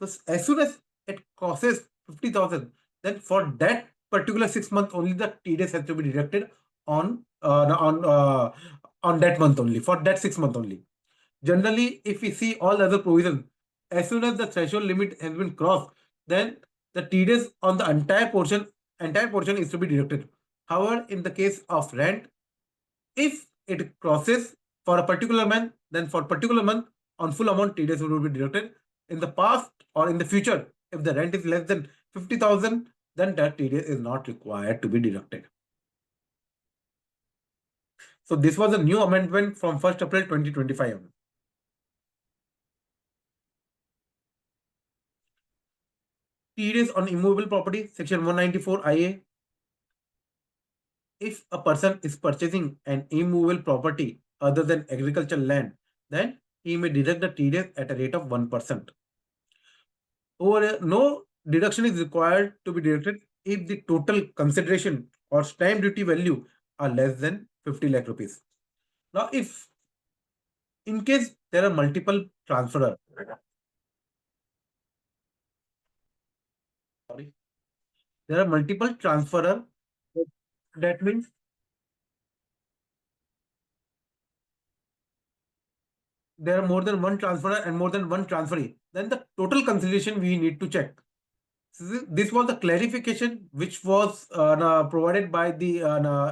So as soon as it crosses 50,000, then for that particular 6 month only the TDS has to be deducted on on that month only, for that 6 month only. Generally, if we see all other provisions, as soon as the threshold limit has been crossed, then the TDS on the entire portion is to be deducted. However, in the case of rent, if it crosses for a particular month, then for particular month on full amount TDS will be deducted. In the past or in the future, if the rent is less than 50,000, then that TDS is not required to be deducted. So this was a new amendment from 1st April 2025. TDS on immovable property, section 194 IA. If a person is purchasing an immovable property other than agricultural land, then he may deduct the TDS at a rate of 1%. No deduction is required to be deducted if the total consideration or stamp duty value are less than 50 lakh rupees. Now, if in case there are multiple transferer, there are multiple transferer, that means there are more than one transferer and more than one transferee, then the total consideration we need to check. This was the clarification which was provided by the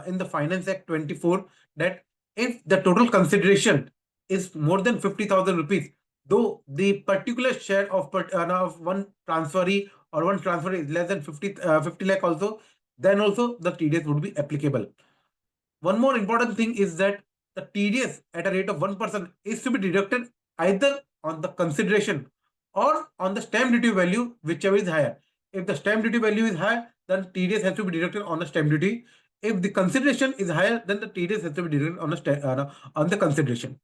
in the Finance Act 24, that if the total consideration is more than 50,000 rupees, though the particular share of one transferee or one transfer is less than 50 lakh also, then also the TDS would be applicable. One more important thing is that the TDS at a rate of 1% is to be deducted either on the consideration or on the stamp duty value, whichever is higher. If the stamp duty value is high, then TDS has to be deducted on the stamp duty. If the consideration is higher, then the TDS has to be deducted on the consideration.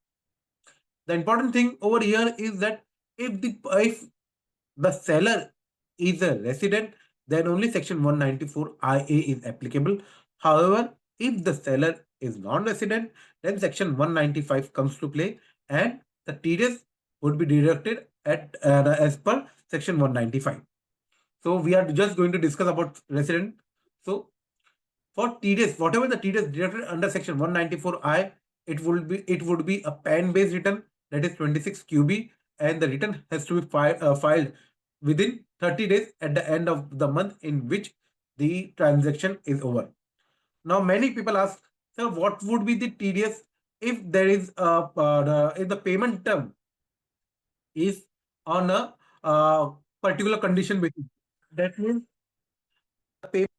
The important thing over here is that if the seller is a resident, then only section 194 IA is applicable. However, if the seller is non-resident, then section 195 comes to play and the TDS would be deducted as per section 195. So we are just going to discuss about resident. So for TDS, whatever the TDS deducted under section 194I, it would be a PAN-based return, that is 26 QB, and the return has to be filed within 30 days at the end of the month in which the transaction is over. Now, many people ask, sir, what would be the TDS if there is if the payment term is on a particular condition basis? That means the payment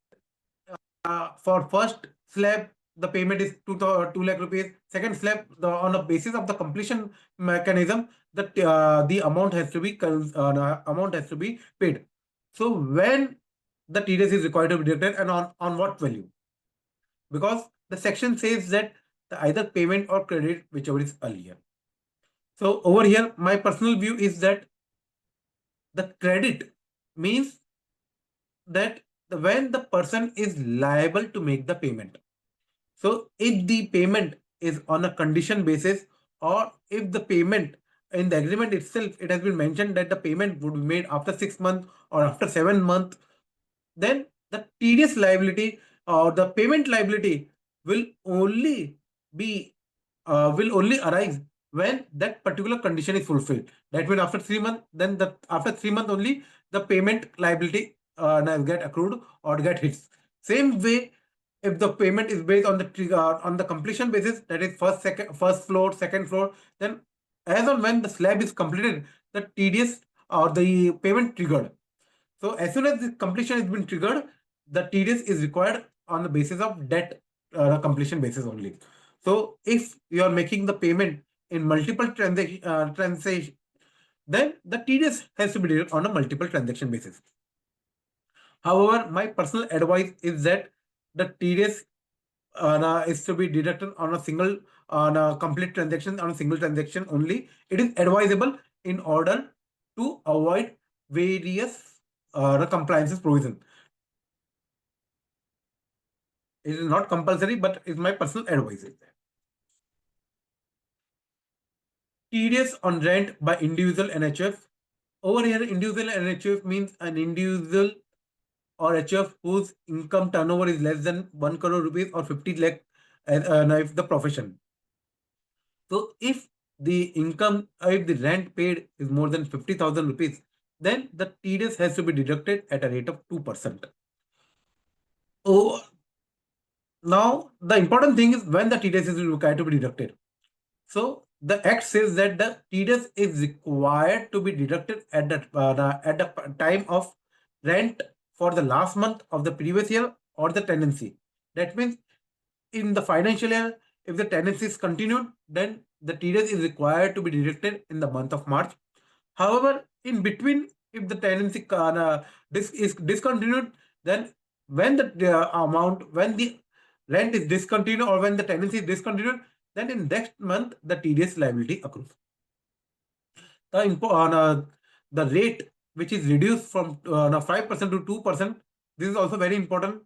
for first slab the payment is 2 lakh rupees. Second slab, on the basis of the completion mechanism, the amount has to be paid. So when the TDS is required to be deducted and on what value? Because the section says that either payment or credit, whichever is earlier. So over here, my personal view is that the credit means that when the person is liable to make the payment. So if the payment is on a condition basis or if the payment in the agreement itself, it has been mentioned that the payment would be made after 6 months or after 7 months, then the TDS liability or the payment liability will only be will only arise when that particular condition is fulfilled. That means after 3 months, then the after 3 months only the payment liability get accrued or get hits. Same way, if the payment is based on the on the completion basis, that is first floor, second floor, then as on when the slab is completed, the TDS or the payment triggered. So as soon as the completion has been triggered, the TDS is required on the basis of debt completion basis only. So if you are making the payment in multiple transaction, then the TDS has to be done on a multiple transaction basis. However, my personal advice is that the TDS is to be deducted on a single on a complete transaction on a single transaction only. It is advisable in order to avoid various compliances provision. It is not compulsory, but it's my personal advice. TDS on rent by individual NHF. Over here, individual NHF means an individual or HF whose income turnover is less than 1 crore rupees or 50 lakh if the profession. So if the income, if the rent paid is more than 50,000 rupees, then the TDS has to be deducted at a rate of 2%. Oh, now the important thing is when the TDS is required to be deducted. So the act says that the TDS is required to be deducted at the time of rent for the last month of the previous year or the tenancy. That means in the financial year, if the tenancy is continued, then the TDS is required to be deducted in the month of March. However, in between, if the tenancy is discontinued, then when the when the rent is discontinued or when the tenancy is discontinued, then in next month the TDS liability accrues. The rate which is reduced from 5% to 2%. This is also very important.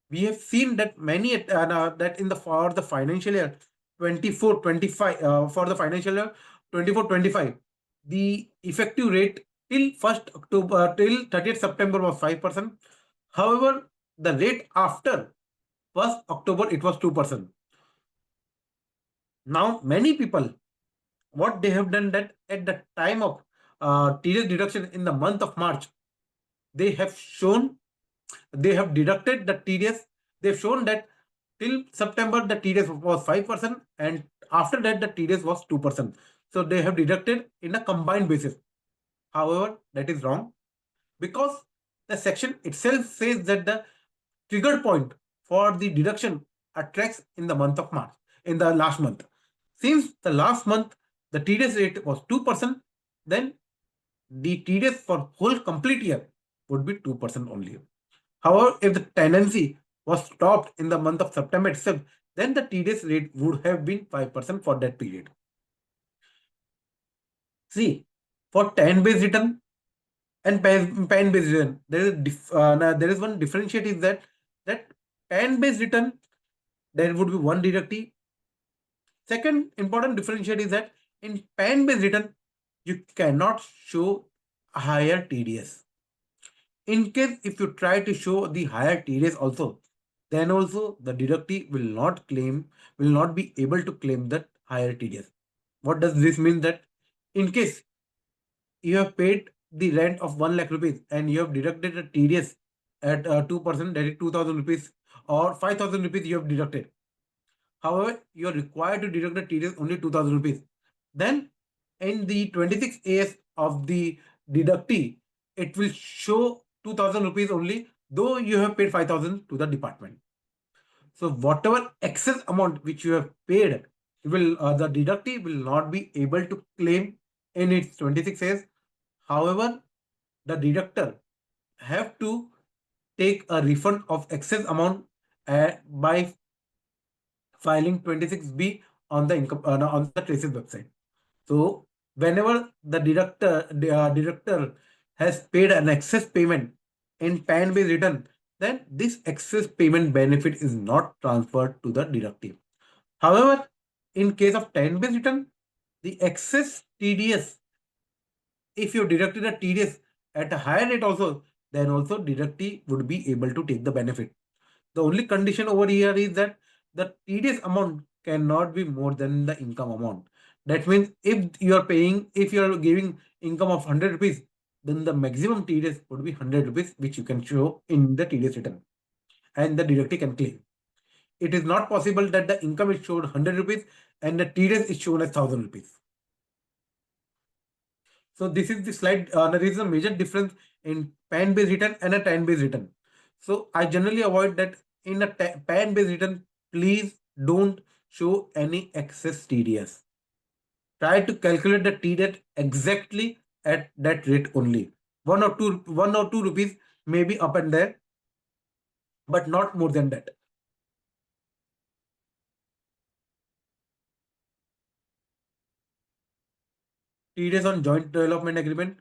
We have seen that many that in the for the financial year 24-25 for the financial year 24-25, the effective rate till 1st October till 30th September was 5%. However, the rate after 1st October it was 2%. Now many people, what they have done that at the time of TDS deduction in the month of March, they have shown, they have deducted the TDS. They've shown that till September the TDS was 5% and after that the TDS was 2%. So they have deducted in a combined basis. However, that is wrong because the section itself says that the trigger point for the deduction attracts in the month of March, in the last month. Since the last month the TDS rate was 2%, then the TDS for whole complete year would be 2% only. However, if the tenancy was stopped in the month of September itself, then the TDS rate would have been 5% for that period. See, for 10-based return and pen-based return, there is one differentiate is that 10-based return, there would be one deductee. Second important differentiate is that in pen-based return, you cannot show higher TDS. In case if you try to show the higher TDS also, then also the deductee will not be able to claim that higher TDS. What does this mean? That in case you have paid the rent of 1 lakh rupees and you have deducted the TDS at 2%, that is 2,000 rupees or 5,000 rupees you have deducted. However, you are required to deduct the TDS only 2,000 rupees. Then in the 26 AS of the deductee, it will show 2,000 rupees only, though you have paid 5,000 to the department. So whatever excess amount which you have paid, the deductee will not be able to claim in its 26 AS. However, the deductor have to take a refund of excess amount by filing 26B on the income on the Traces website. So whenever the deductor has paid an excess payment in PAN-based return, then this excess payment benefit is not transferred to the deductive. However, in case of 10-based return, The excess TDS, if you deducted a TDS at a higher rate also, then also deductee would be able to take the benefit. The only condition over here is that the TDS amount cannot be more than the income amount. That means if you are paying, if you are giving income of 100 rupees, then the maximum TDS would be 100 rupees, which you can show in the TDS return and the deductee can claim. It is not possible that the income is shown 100 rupees and the TDS is shown as 1000 rupees. So this is the slide. There is a major difference in PAN-based return and a TAN-based return. So I generally avoid that in a PAN-based return. Please don't show any excess TDS. Try to calculate the TDS exactly at that rate only. One or two rupees may be up and there, but not more than that. TDS on joint development agreement.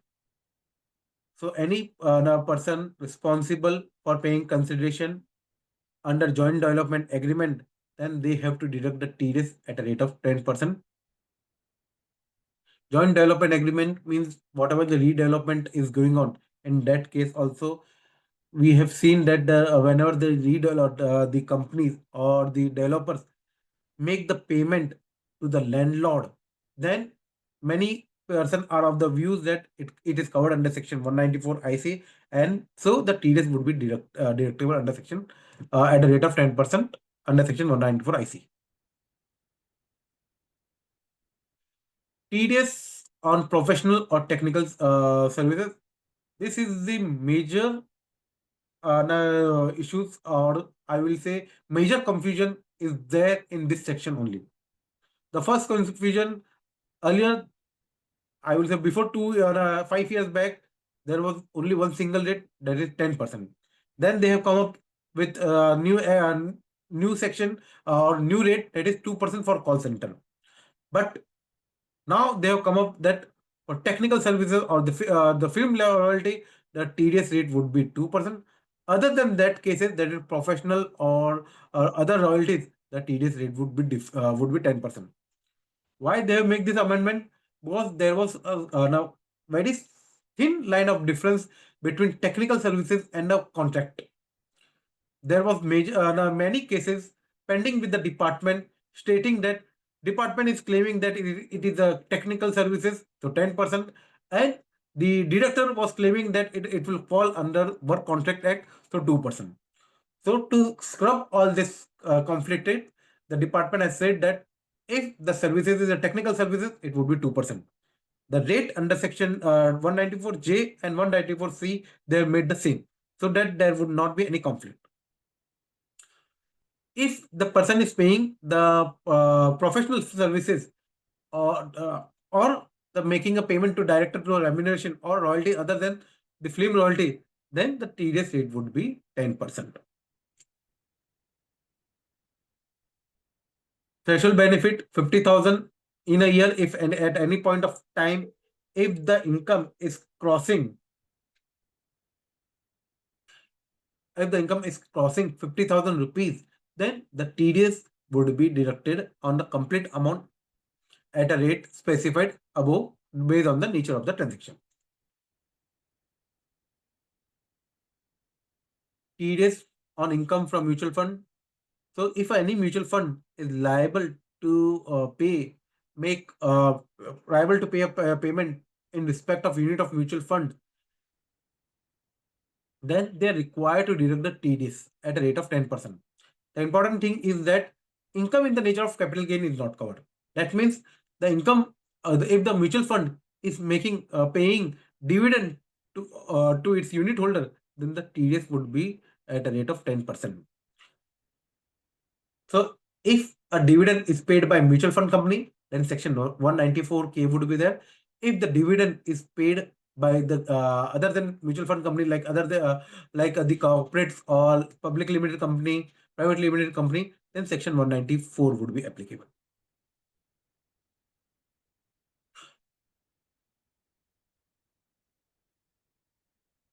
So any person responsible for paying consideration under joint development agreement, then they have to deduct the TDS at a rate of 10%. Joint development agreement means whatever the redevelopment is going on. In that case also, we have seen that whenever the the companies or the developers make the payment to the landlord, then many person are of the views that it is covered under section 194 IC, and so the TDS would be deductible under section at a rate of 10% under section 194 IC. TDS on professional or technical services. This is the major issues, or I will say major confusion is there in this section only. The first confusion earlier, I will say before 5 years back, there was only one single rate, that is 10%. Then they have come up with new section or new rate, that is 2% for call center. But now they have come up that for technical services or the film royalty, the TDS rate would be 2%. Other than that cases, that is professional or other royalties, the TDS rate would be 10%. Why they make this amendment? Because there was a now very thin line of difference between technical services and a contract. There was many cases pending with the department stating that department is claiming that it is a technical services, so 10%, and the director was claiming that it will fall under work contract act, so 2%. So to scrub all this conflicted, the department has said that if the services is a technical services, it would be 2%. The rate under section 194J and 194C, they have made the same, so that there would not be any conflict. If the person is paying the professional services or the making a payment to director to remuneration or royalty other than the film royalty, then the TDS rate would be 10%. Threshold benefit 50,000 in a year if and at any point of time, if the income is crossing 50,000 rupees, then the TDS would be deducted on the complete amount at a rate specified above based on the nature of the transaction. TDS on income from mutual fund. So if any mutual fund is liable to liable to pay a payment in respect of unit of mutual fund, then they are required to deduct the TDS at a rate of 10%. The important thing is that income in the nature of capital gain is not covered. That means the income, if the mutual fund is paying dividend to its unit holder, then the TDS would be at a rate of 10%. So if a dividend is paid by mutual fund company, then section 194K would be there. If the dividend is paid by the other than mutual fund company, like the corporates or public limited company, private limited company, then section 194 would be applicable.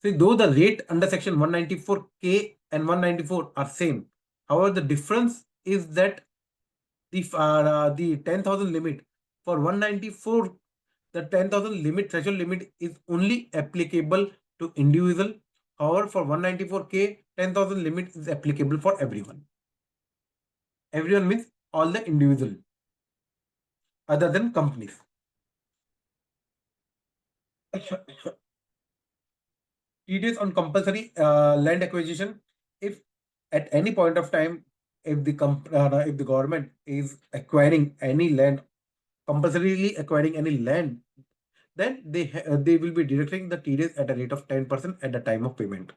See, though the rate under section 194K and 194 are same, however, the difference is that the 10,000 limit For 194, the 10,000 limit threshold limit is only applicable to individual. However, for 194K, 10,000 limit is applicable for everyone. Everyone means all the individual other than companies. TDS on compulsory land acquisition. If at any point of time, if the government is acquiring any land, compulsorily acquiring any land, then they will be deducting the TDS at a rate of 10% at the time of payment.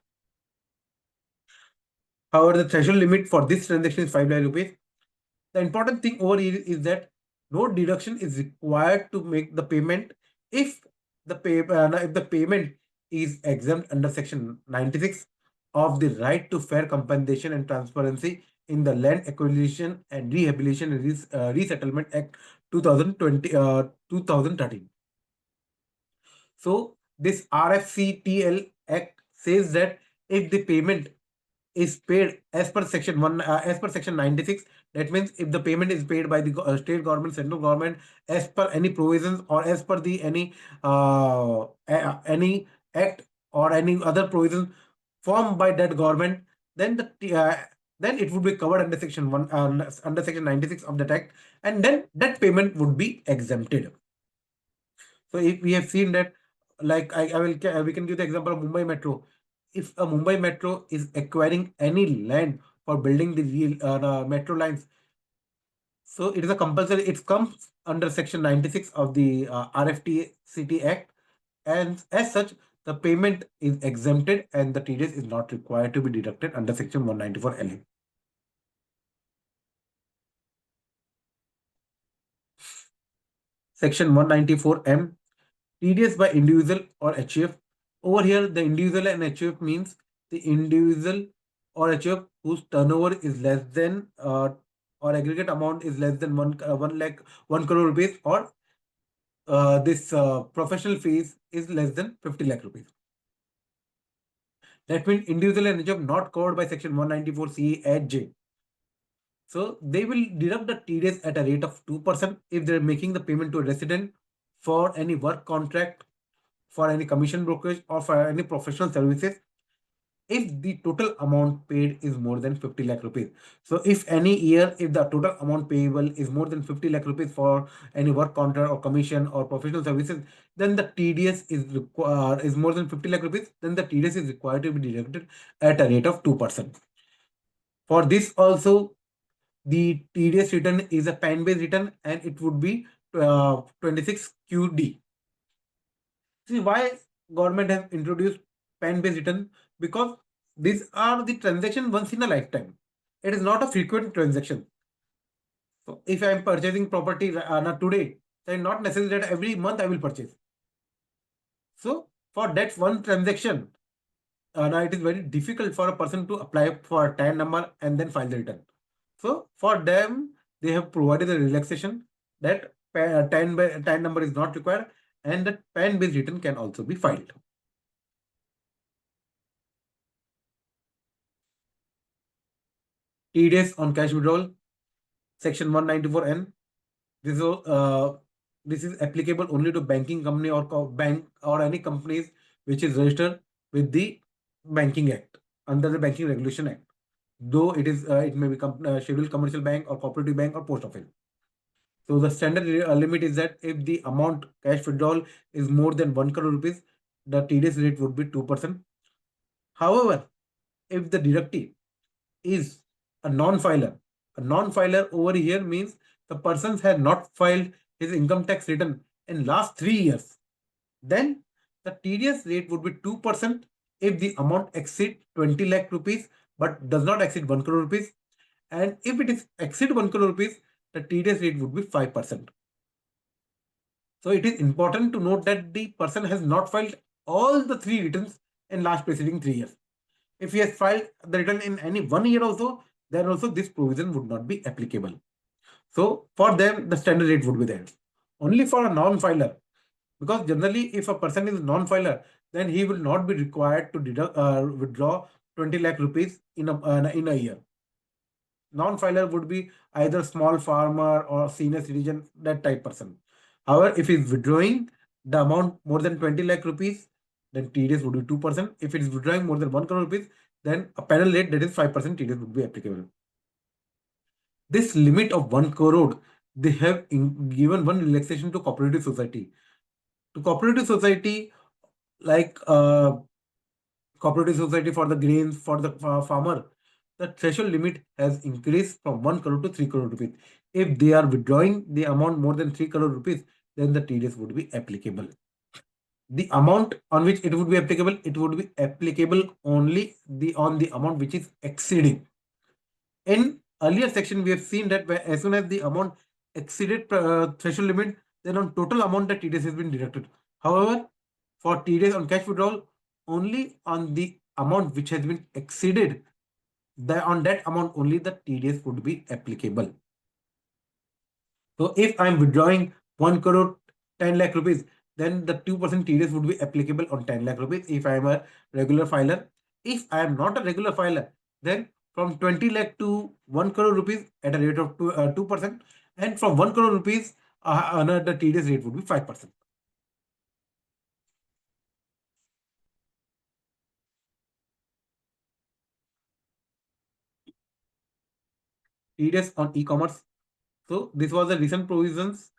However, the threshold limit for this transaction is 5 lakh rupees. The important thing over here is that no deduction is required to make the payment if if the payment is exempt under section 96 of the right to fair compensation and transparency in the Land Acquisition and Rehabilitation and Resettlement Act 2013. So this RFCTL Act says that if the payment is paid as per section 1 as per section 96, that means if the payment is paid by the state government, central government, as per any provisions or as per the any act or any other provision formed by that government, then then it would be covered under section 1 under section 96 of that act, and then that payment would be exempted. So if we have seen that, like we can give the example of Mumbai Metro. If a Mumbai Metro is acquiring any land for building the metro lines, so it is a compulsory. It comes under section 96 of the RFTCT Act, and as such, the payment is exempted and the TDS is not required to be deducted under section 194 LA. Section 194 M. TDS by individual or HUF. Over here, the individual and HUF means the individual or HUF whose turnover is less than or aggregate amount is less than 1 crore rupees, or this professional fees is less than 50 lakh rupees. That means individual and HUF not covered by section 194 CE at J. So they will deduct the TDS at a rate of 2% if they're making the payment to a resident for any work contract, for any commission brokerage, or for any professional services, if the total amount paid is more than 50 lakh rupees. So if any year, if the total amount payable is more than 50 lakh rupees for any work contract or commission or professional services, then the TDS is more than 50 lakh rupees, then the TDS is required to be deducted at a rate of 2%. For this also, the TDS return is a PAN-based return and it would be 26 QD. See why government has introduced PAN-based return? Because these are the transaction once in a lifetime. It is not a frequent transaction. So if I am purchasing property not today, then not necessarily that every month I will purchase. So for that one transaction, now it is very difficult for a person to apply for a TAN number and then file the return. So for them, they have provided a relaxation that TAN number is not required and the PAN-based return can also be filed. TDS on cash withdrawal, section 194N. This is applicable only to banking company or bank or any companies which is registered with the Banking Act under the Banking Regulation Act. Though it may be scheduled commercial bank or cooperative bank or post office. So the standard limit is that if the amount cash withdrawal is more than 1 crore rupees, the TDS rate would be 2%. However, if the deductee is a non-filer over here means the person has not filed his income tax return in last 3 years, then the TDS rate would be 2% if the amount exceeds 20 lakh rupees but does not exceed 1 crore rupees. And if it is exceed 1 crore rupees, the TDS rate would be 5%. So it is important to note that the person has not filed all the 3 returns in last preceding 3 years. If he has filed the return in any 1 year also, then also this provision would not be applicable. So for them, the standard rate would be there. Only for a non-filer, because generally if a person is non-filer, then he will not be required to withdraw 20 lakh rupees in a year. Non-filer would be either small farmer or senior citizen, that type person. However, if he's withdrawing the amount more than 20 lakh rupees, then TDS would be 2%. If it is withdrawing more than 1 crore rupees, then a penal rate that is 5% TDS would be applicable. This limit of 1 crore, they have given one relaxation to cooperative society. To cooperative society, like cooperative society for the grains, for the farmer, the threshold limit has increased from 1 crore to 3 crore rupees. If they are withdrawing the amount more than 3 crore rupees, then the TDS would be applicable. The amount on which it would be applicable, it would be applicable only on the amount which is exceeding. In earlier section, we have seen that as soon as the amount exceeded threshold limit, then on total amount the TDS has been deducted. However, for TDS on cash withdrawal, only on the amount which has been exceeded, on that amount only the TDS would be applicable. So if I'm withdrawing 1 crore 10 lakh rupees, then the 2% TDS would be applicable on 10 lakh rupees if I am a regular filer. If I am not a regular filer, then from 20 lakh to 1 crore rupees at a rate of 2%, and from 1 crore rupees, another TDS rate would be 5%. TDS on e-commerce. So this was the recent provisions.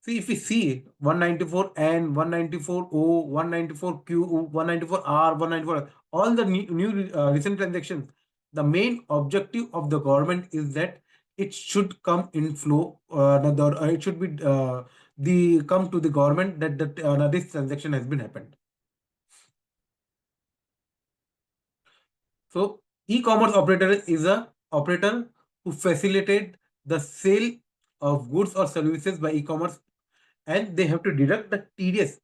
See, if we see 194 and 194O, 194Q, 194R, 194, all the new recent transactions, the main objective of the government is that it should come in flow. It should be the come to the government that this transaction has been happened. So e-commerce operator is a operator who facilitate the sale of goods or services by e-commerce, and they have to deduct the TDS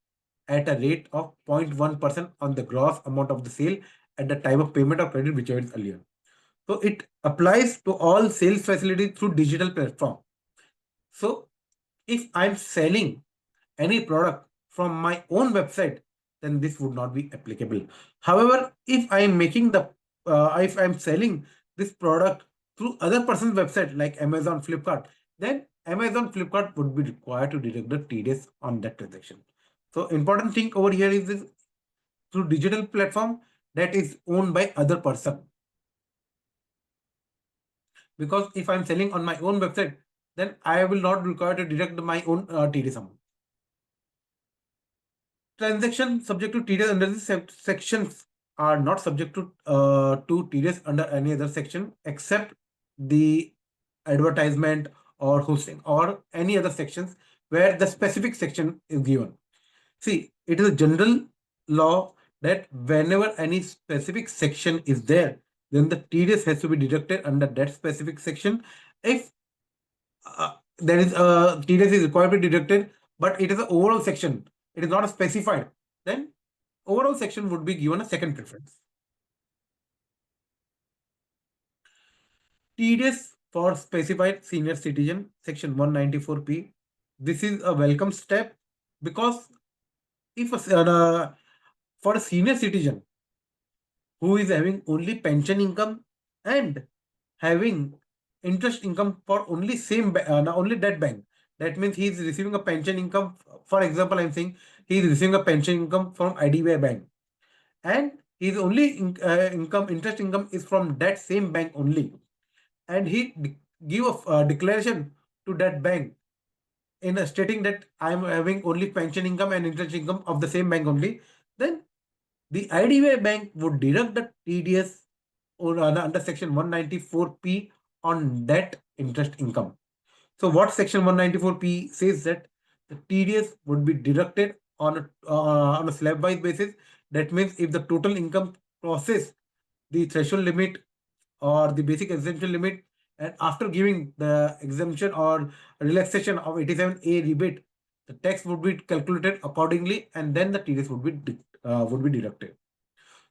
at a rate of 0.1% on the gross amount of the sale at the time of payment or credit, whichever is earlier. So it applies to all sales facilities through digital platform. So if I'm selling any product from my own website, then this would not be applicable. However, if I'm selling this product through other person's website like Amazon, Flipkart, then Amazon, Flipkart would be required to deduct the TDS on that transaction. So important thing over here is this through digital platform that is owned by other person. Because if I'm selling on my own website, then I will not require to deduct my own TDS amount. Transaction subject to TDS under this sections are not subject to TDS under any other section except the advertisement or hosting or any other sections where the specific section is given. See, it is a general law that whenever any specific section is there, then the TDS has to be deducted under that specific section. If there is a TDS is required to be deducted, but it is an overall section, it is not a specified, then overall section would be given a second preference. TDS for specified senior citizen, section 194P. This is a welcome step because if for a senior citizen who is having only pension income and having interest income for only only that bank, that means he is receiving a pension income. For example, I'm saying he is receiving a pension income from IDBI bank, and his only interest income is from that same bank only, and he give a declaration to that bank in stating that I am having only pension income and interest income of the same bank only, then the IDBI bank would deduct the TDS or under section 194P on that interest income. So what section 194P says that the TDS would be deducted on a slab-wise basis. That means if the total income crosses the threshold limit or the basic exemption limit, and after giving the exemption or relaxation of 87A rebate, the tax would be calculated accordingly, and then the TDS would be deducted.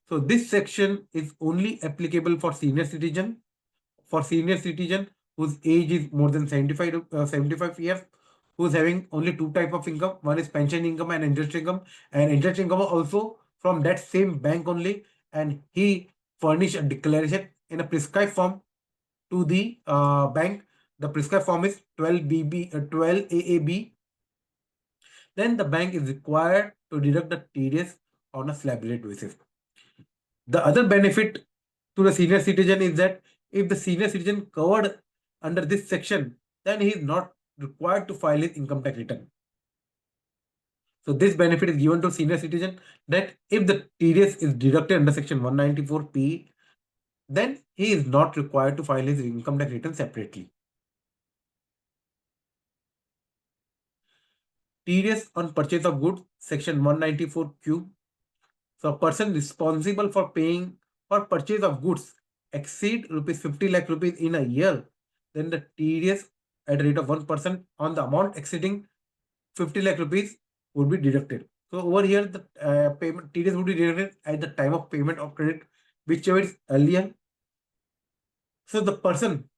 So this section is only applicable for senior citizen. For senior citizen whose age is more than 75 years, who's having only two type of income. One is pension income and interest income also from that same bank only. And he furnish a declaration in a prescribed form to the bank. The prescribed form is 12 AAB then the bank is required to deduct the TDS on a slab rate basis. The other benefit to the senior citizen is that if the senior citizen covered under this section, then he is not required to file his income tax return. So this benefit is given to senior citizen that if the TDS is deducted under section 194P, then he is not required to file his income tax return separately. TDS on purchase of goods, section 194Q. So a person responsible for paying for purchase of goods exceed rupees 50 lakh rupees in a year, then the TDS at a rate of 1% on the amount exceeding 50 lakh rupees would be deducted. So over here, the payment TDS would be deducted at the time of payment of credit, whichever is earlier. So the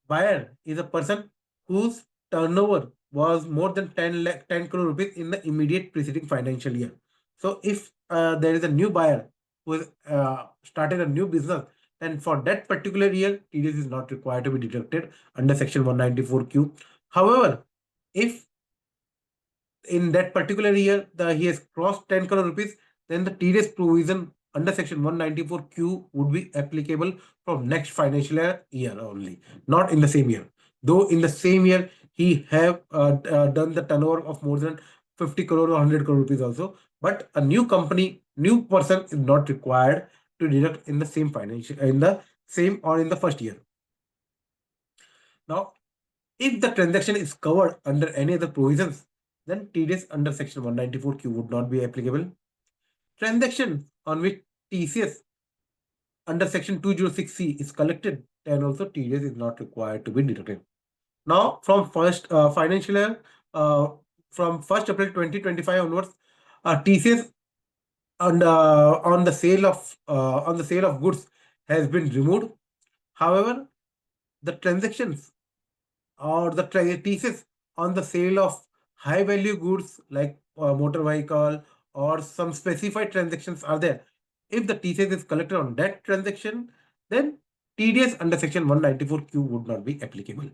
buyer is a person whose turnover was more than 10 crore rupees in the immediate preceding financial year. So if there is a new buyer who has started a new business, then for that particular year, TDS is not required to be deducted under section 194Q. However, if in that particular year he has crossed 10 crore rupees, then the TDS provision under section 194Q would be applicable from next financial year only, not in the same year. Though in the same year he have done the turnover of more than 50 crore or 100 crore rupees also, but a new person is not required to deduct in the same or in the first year. Now, if the transaction is covered under any other provisions, then TDS under section 194Q would not be applicable. Transactions on which TCS under section 206C is collected, then also TDS is not required to be deducted. Now, from first financial year, from 1st April 2025 onwards, TCS on the sale of goods has been removed. However, the transactions or the TCS on the sale of high value goods like motor vehicle or some specified transactions are there. If the TCS is collected on that transaction, then TDS under section 194Q would not be applicable.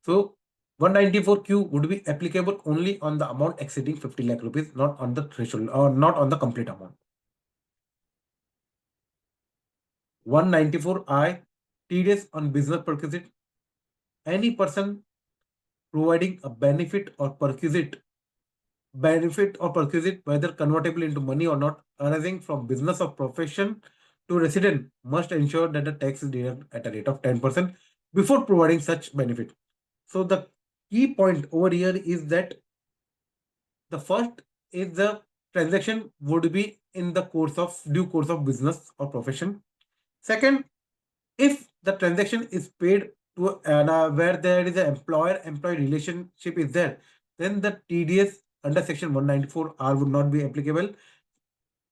So 194Q would be applicable only on the amount exceeding 50 lakh rupees, not on the threshold or not on the complete amount. 194I, TDS on business perquisite. Any person providing a benefit or perquisite, whether convertible into money or not, arising from business or profession to resident, must ensure that the tax is deducted at a rate of 10% before providing such benefit. So the key point over here is that the first is the transaction would be in the due course of business or profession. Second, if the transaction is paid to where there is an employer-employee relationship is there, then the TDS under section 194R would not be applicable.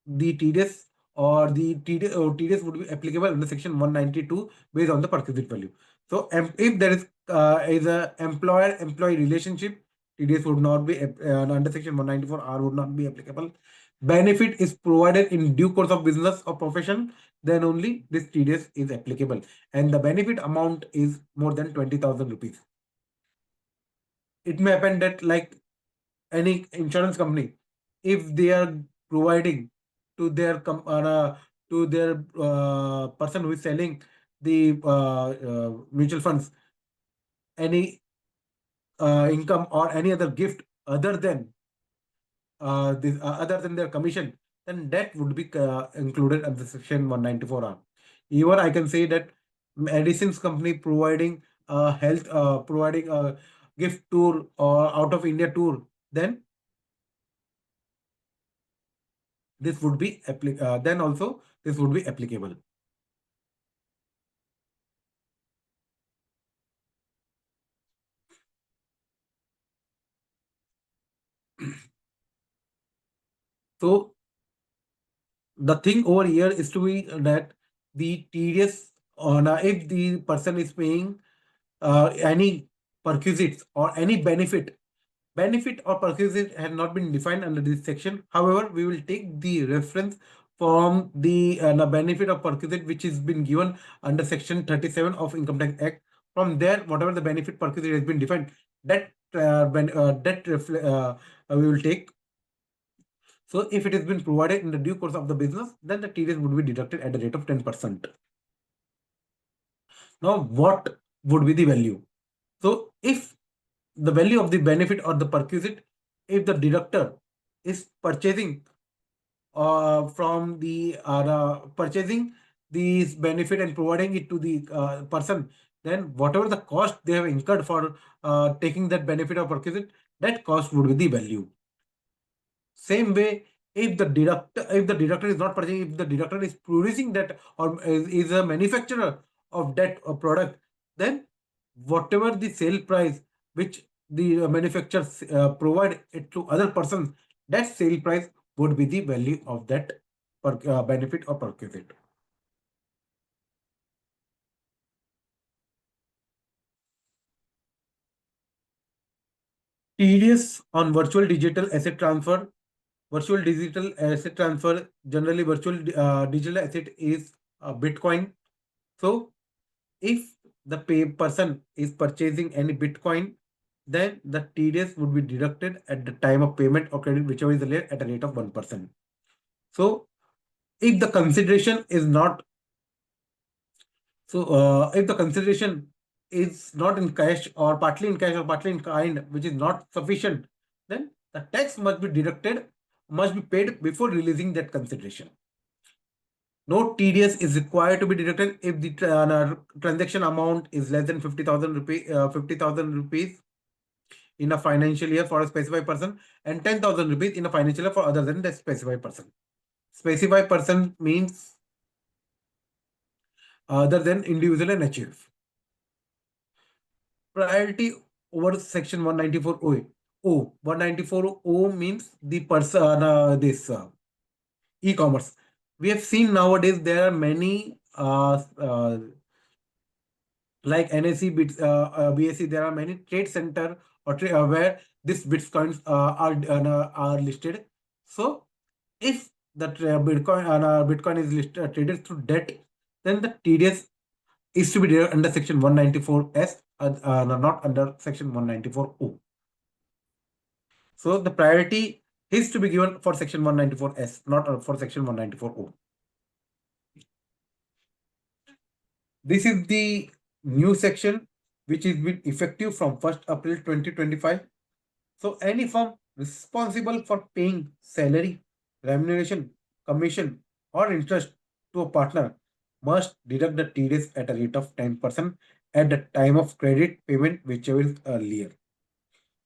The TDS would be applicable under section 192 based on the perquisite value. So if there is a employer-employee relationship, TDS would not be under section 194R would not be applicable. Benefit is provided in due course of business or profession, then only this TDS is applicable, and the benefit amount is more than 20,000 rupees. It may happen that like any insurance company, if they are providing to their person who is selling the mutual funds any income or any other gift other than their commission, then that would be included under section 194R. Even I can say that medicines company providing providing a gift tour or out of India tour, then this would be then also this would be applicable. So the thing over here is to be that the TDS on if the person is paying any perquisites or any benefit or perquisite has not been defined under this section. However, we will take the reference from the benefit of perquisite which has been given under section 37 of Income Tax Act. From there, whatever the benefit perquisite has been defined, we will take. So if it has been provided in the due course of the business, then the TDS would be deducted at the rate of 10%. Now, what would be the value? So if the value of the benefit or the perquisite, if the deductor is purchasing from the purchasing this benefit and providing it to the person, then whatever the cost they have incurred for taking that benefit or perquisite, that cost would be the value. Same way, if the deductor is not purchasing, if the deductor is producing that or is a manufacturer of that product, then whatever the sale price which the manufacturer provide it to other persons, that sale price would be the value of that benefit or perquisite. TDS on virtual digital asset transfer. Virtual digital asset transfer, generally virtual digital asset is Bitcoin. So if the person is purchasing any Bitcoin, then the TDS would be deducted at the time of payment or credit, whichever is the rate, at a rate of 1%. So if the consideration is not, if the consideration is not in cash or partly in cash or partly in kind, which is not sufficient, then the tax must be deducted, must be paid before releasing that consideration. No TDS is required to be deducted if the transaction amount is less than 50,000 rupees in a financial year for a specified person and 10,000 rupees in a financial year for other than the specified person. Specified person means other than individual and HUF. Priority over section 194O. 194O means the person, this e-commerce. We have seen nowadays there are many like NSE, BSE, there are many trade center or where these bitcoins are listed. So if the Bitcoin is listed, traded through debt, then the TDS is to be there under section 194S, not under section 194O. So the priority is to be given for section 194S, not for section 194O. This is the new section which is been effective from 1st April 2025. So any firm responsible for paying salary, remuneration, commission or interest to a partner must deduct the TDS at a rate of 10% at the time of credit payment, whichever is earlier.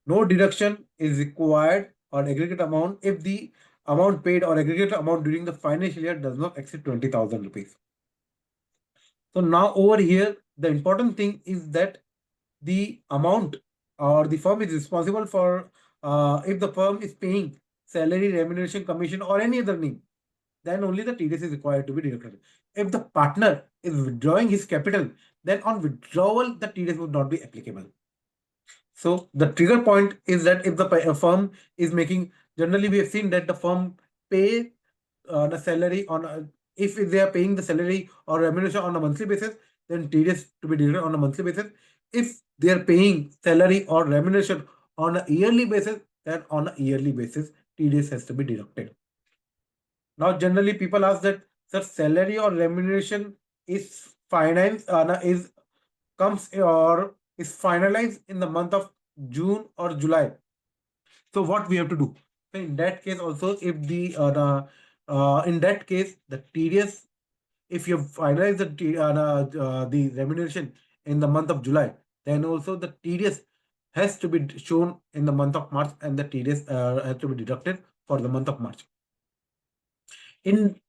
No deduction is required on aggregate amount if the amount paid or aggregate amount during the financial year does not exceed 20,000 rupees. So now over here, the important thing is that the amount or the firm is responsible for, if the firm is paying salary, remuneration, commission or any other name, then only the TDS is required to be deducted. If the partner is withdrawing his capital, then on withdrawal, the TDS would not be applicable. So the trigger point is that if the firm is making, generally we have seen that the firm pay the salary on if they are paying the salary or remuneration on a monthly basis, then TDS to be deducted on a monthly basis. If they are paying salary or remuneration on a yearly basis, then on a yearly basis, TDS has to be deducted. Now, generally people ask that, sir, salary or remuneration is finance comes or is finalized in the month of June or July. So what we have to do? So in that case also, if the in that case the TDS, if you finalize the remuneration in the month of July, then also the TDS has to be shown in the month of March, and the TDS has to be deducted for the month of March. In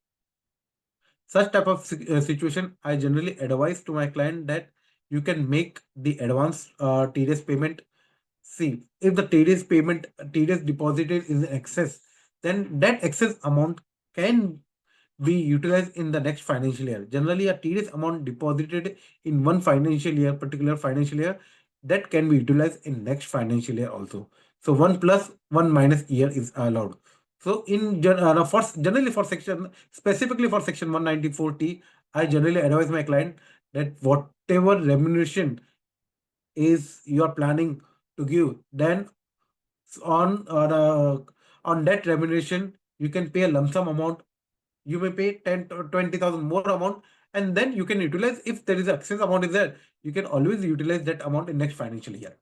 such type of situation, I generally advise to my client that you can make the advance TDS payment. See, if the TDS deposited is in excess, then that excess amount can be utilized in the next financial year. Generally, a TDS amount deposited in one particular financial year, that can be utilized in next financial year also. So 1 plus 1 minus year is allowed. So generally for section, specifically for section 194T, I generally advise my client that whatever remuneration is you are planning to give, then on that remuneration, you can pay a lump sum amount. You may pay 10 to 20,000 more amount, and then you can utilize, if there is excess amount is there, you can always utilize that amount in next financial year.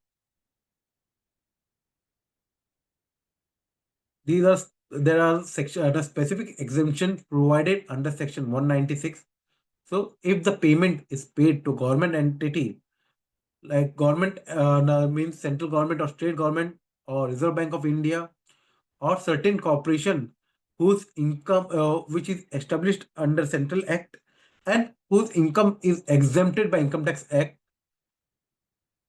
These are there are section a specific exemption provided under section 196. So if the payment is paid to government entity, like government means central government or state government or Reserve Bank of India, or certain corporation whose income which is established under Central Act and whose income is exempted by Income Tax Act,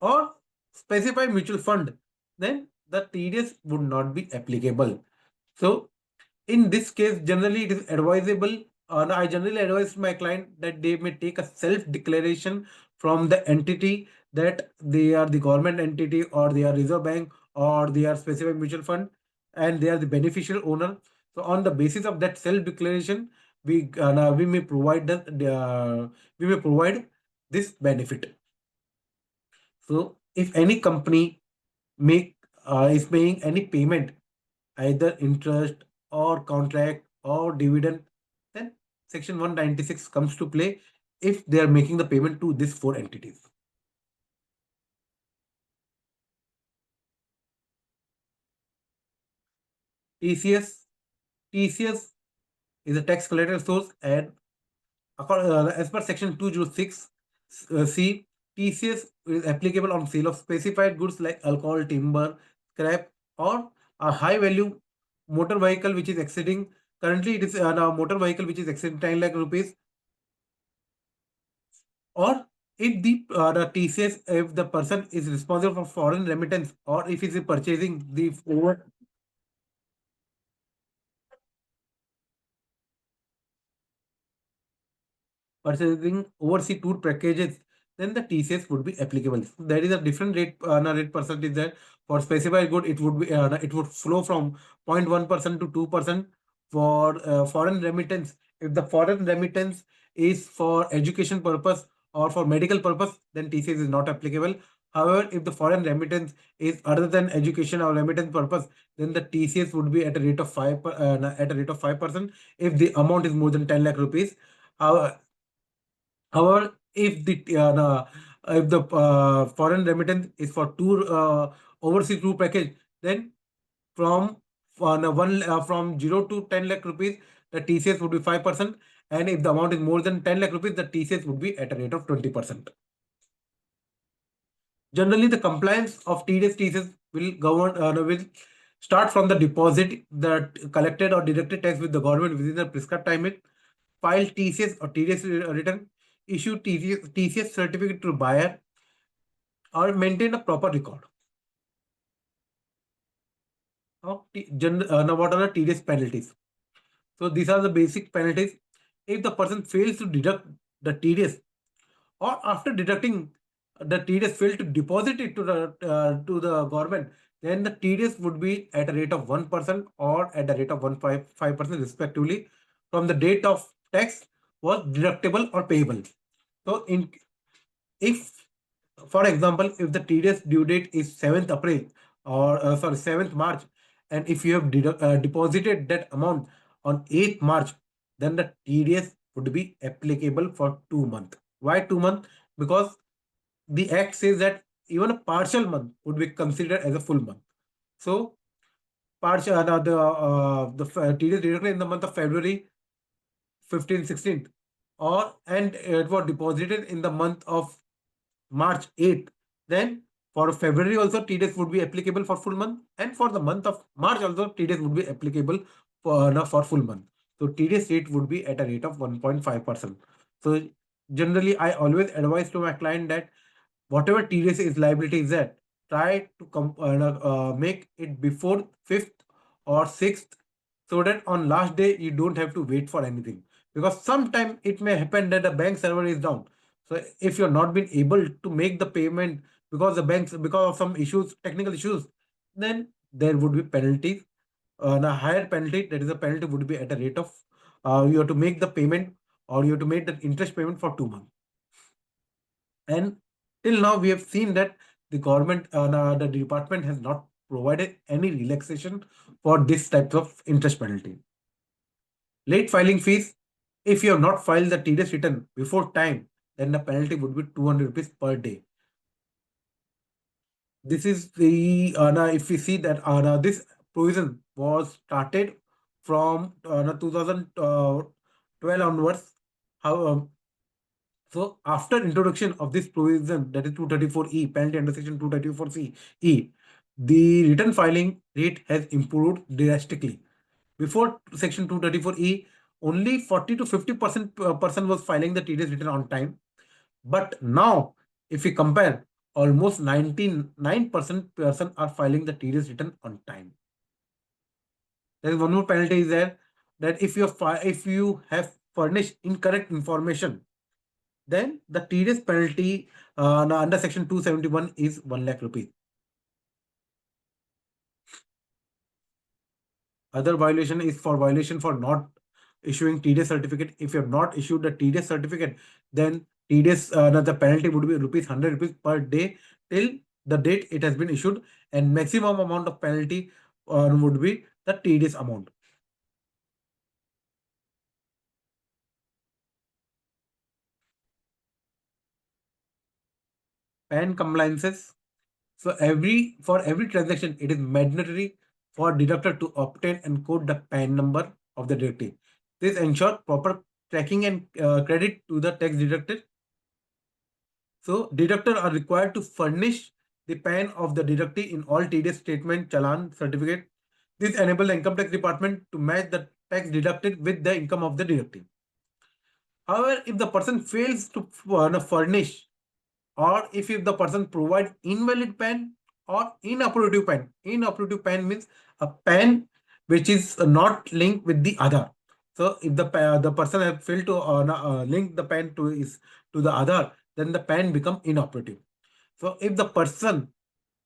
or specified mutual fund, then the TDS would not be applicable. So in this case, generally it is advisable, I generally advise my client that they may take a self declaration from the entity that they are the government entity, or they are Reserve Bank, or they are specified mutual fund, and they are the beneficial owner. So on the basis of that self declaration, we may provide we may provide this benefit. So if any company make is paying any payment, either interest or contract or dividend, then section 196 comes to play if they are making the payment to these four entities. TCS TCS is a tax collateral source, and as per section 206 C, TCS is applicable on sale of specified goods like alcohol, timber, scrap, or a high value motor vehicle which is exceeding, currently it is a motor vehicle which is exceeding 10 lakh rupees, or if the TCS, if the person is responsible for foreign remittance, or if he is purchasing the over purchasing overseas tour packages, then the TCS would be applicable. So there is a different rate, rate percentage there. For specified good, it would be it would flow from 0.1% to 2%. For foreign remittance, if the foreign remittance is for education purpose or for medical purpose, then TCS is not applicable. However, if the foreign remittance is other than education or remittance purpose, then the TCS would be at a rate of 5%. If the amount is more than 10 lakh rupees. However, if the foreign remittance is for tour overseas tour package, then from from 0 to 10 lakh rupees, the TCS would be 5%, and if the amount is more than 10 lakh rupees, the TCS would be at a rate of 20%. Generally, the compliance of TCS will start from the deposit that collected or deducted tax with the government within the prescribed time, file TCS or TDS return, issue TCS certificate to buyer, or maintain a proper record. Now, what are the TDS penalties? So these are the basic penalties. If the person fails to deduct the TDS, or after deducting the TDS failed to deposit it to the government, then the TDS would be at a rate of 1% or at a rate of 1.5% respectively from the date of tax was deductible or payable. So if, for example, if the TDS due date is 7th April, or 7th March, and if you have deposited that amount on 8th March, then the TDS would be applicable for 2 months. Why 2 months? Because the act says that even a partial month would be considered as a full month. So partial the TDS deducted in the month of February 15th, 16th, or and it was deposited in the month of March 8th, then for February also TDS would be applicable for full month, and for the month of March also TDS would be applicable for full month. So TDS rate would be at a rate of 1.5%. So generally, I always advise to my client that whatever TDS is liability is there, try to make it before 5th or 6th, so that on last day you don't have to wait for anything, because sometime it may happen that the bank server is down. So if you're not been able to make the payment because because of some issues, technical issues, then there would be penalties. A higher penalty, that is a penalty would be at a rate of you have to make the payment, or you have to make the interest payment for 2 months. And till now we have seen that the government, the department has not provided any relaxation for this type of interest penalty. Late filing fees, if you have not filed the TDS return before time, then the penalty would be 200 rupees per day. This is the, if we see that this provision was started from 2012 onwards. How, so after introduction of this provision, that is 234E, penalty under section 234C, the return filing rate has improved drastically. Before section 234E, only 40 to 50% person was filing the TDS return on time. But now, if we compare, almost 99% person are filing the TDS return on time. There is one more penalty is there, that if you have furnished incorrect information, then the TDS penalty under section 271 is 1 lakh rupees. Other violation is for violation for not issuing TDS certificate. If you have not issued the TDS certificate, then TDS, the penalty would be ₹100 per day till the date it has been issued, and maximum amount of penalty would be the TDS amount. PAN compliances. So for every transaction, it is mandatory for deductor to obtain and code the PAN number of the deductee. This ensures proper tracking and credit to the tax deducted. So deductor are required to furnish the PAN of the deductee in all TDS statement, challan, certificate. This enables the income tax department to match the tax deducted with the income of the deductee. However, if the person fails to furnish, or if the person provide invalid PAN or inoperative PAN. Inoperative PAN means a PAN which is not linked with the other. So if the person has failed to link the PAN to the other, then the PAN become inoperative. So if the person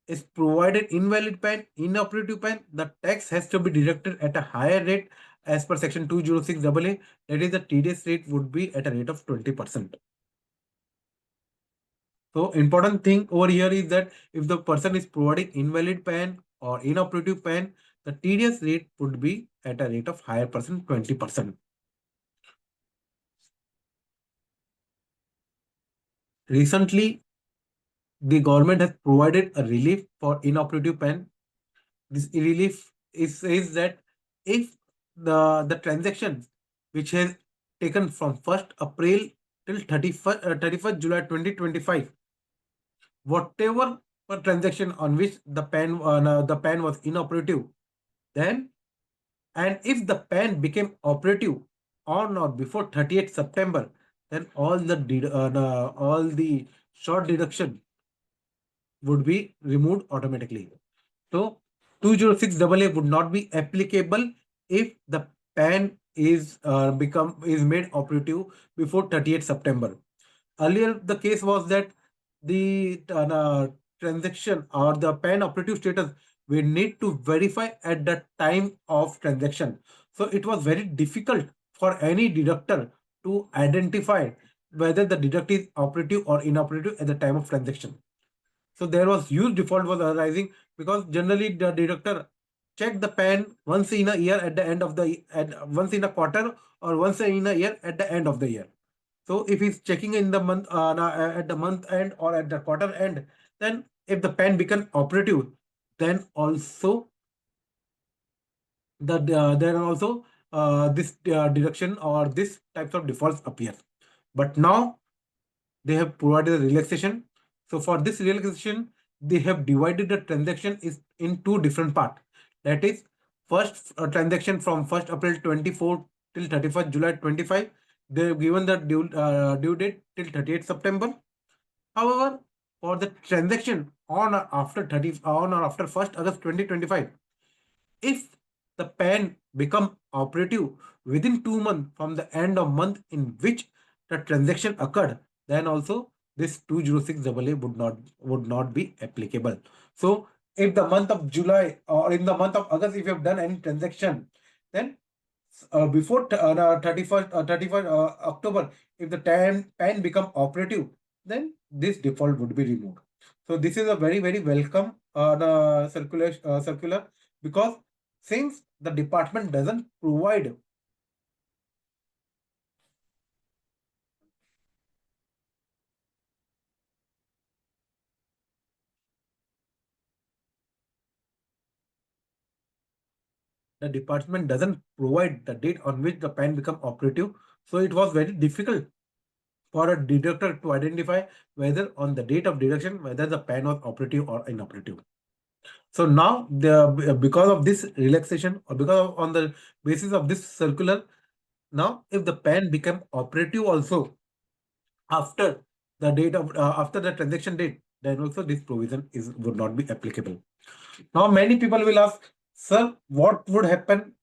is provided invalid PAN, inoperative PAN, the tax has to be deducted at a higher rate as per section 206AA. That is, the TDS rate would be at a rate of 20%. So important thing over here is that if the person is providing invalid PAN or inoperative PAN, the TDS rate would be at a rate of higher percent, 20%. Recently, the government has provided a relief for inoperative PAN. This relief says that if the transaction which has taken from 1st April till 31st July 2025, whatever transaction on which the PAN was inoperative, then, and if the PAN became operative on or before 30th September, then all the short deduction would be removed automatically. So 206AA would not be applicable if the PAN is made operative before 30th September. Earlier, the case was that the transaction or the PAN operative status we need to verify at the time of transaction. So it was very difficult for any deductor to identify whether the deduct is operative or inoperative at the time of transaction. So there was huge default was arising because generally the deductor check the PAN once in a year at the end of once in a quarter or once in a year at the end of the year. So if he's checking in the month at the month end or at the quarter end, then if the PAN become operative, then also there are also this deduction or this types of defaults appear. But now they have provided a relaxation. So for this relaxation, they have divided the transaction is in two different parts. That is, first transaction from 1st April 24 till 31st July 25. They have given the due date till 30th September. However, for the transaction on or after 1st August 2025, if the PAN become operative within 2 months from the end of month in which the transaction occurred, then also this 206AA would not be applicable. So if the month of July or in the month of August, if you have done any transaction, then before 31st October, if the PAN become operative, then this default would be removed. So this is a very welcome circular, because since the department doesn't provide the department doesn't provide the date on which the PAN become operative, so it was very difficult for a deductor to identify whether on the date of deduction whether the PAN was operative or inoperative. So now because of this relaxation, or because of, on the basis of this circular, now if the PAN become operative also after the date of after the transaction date, then also this provision is would not be applicable. Now many people will ask, sir, what would happen?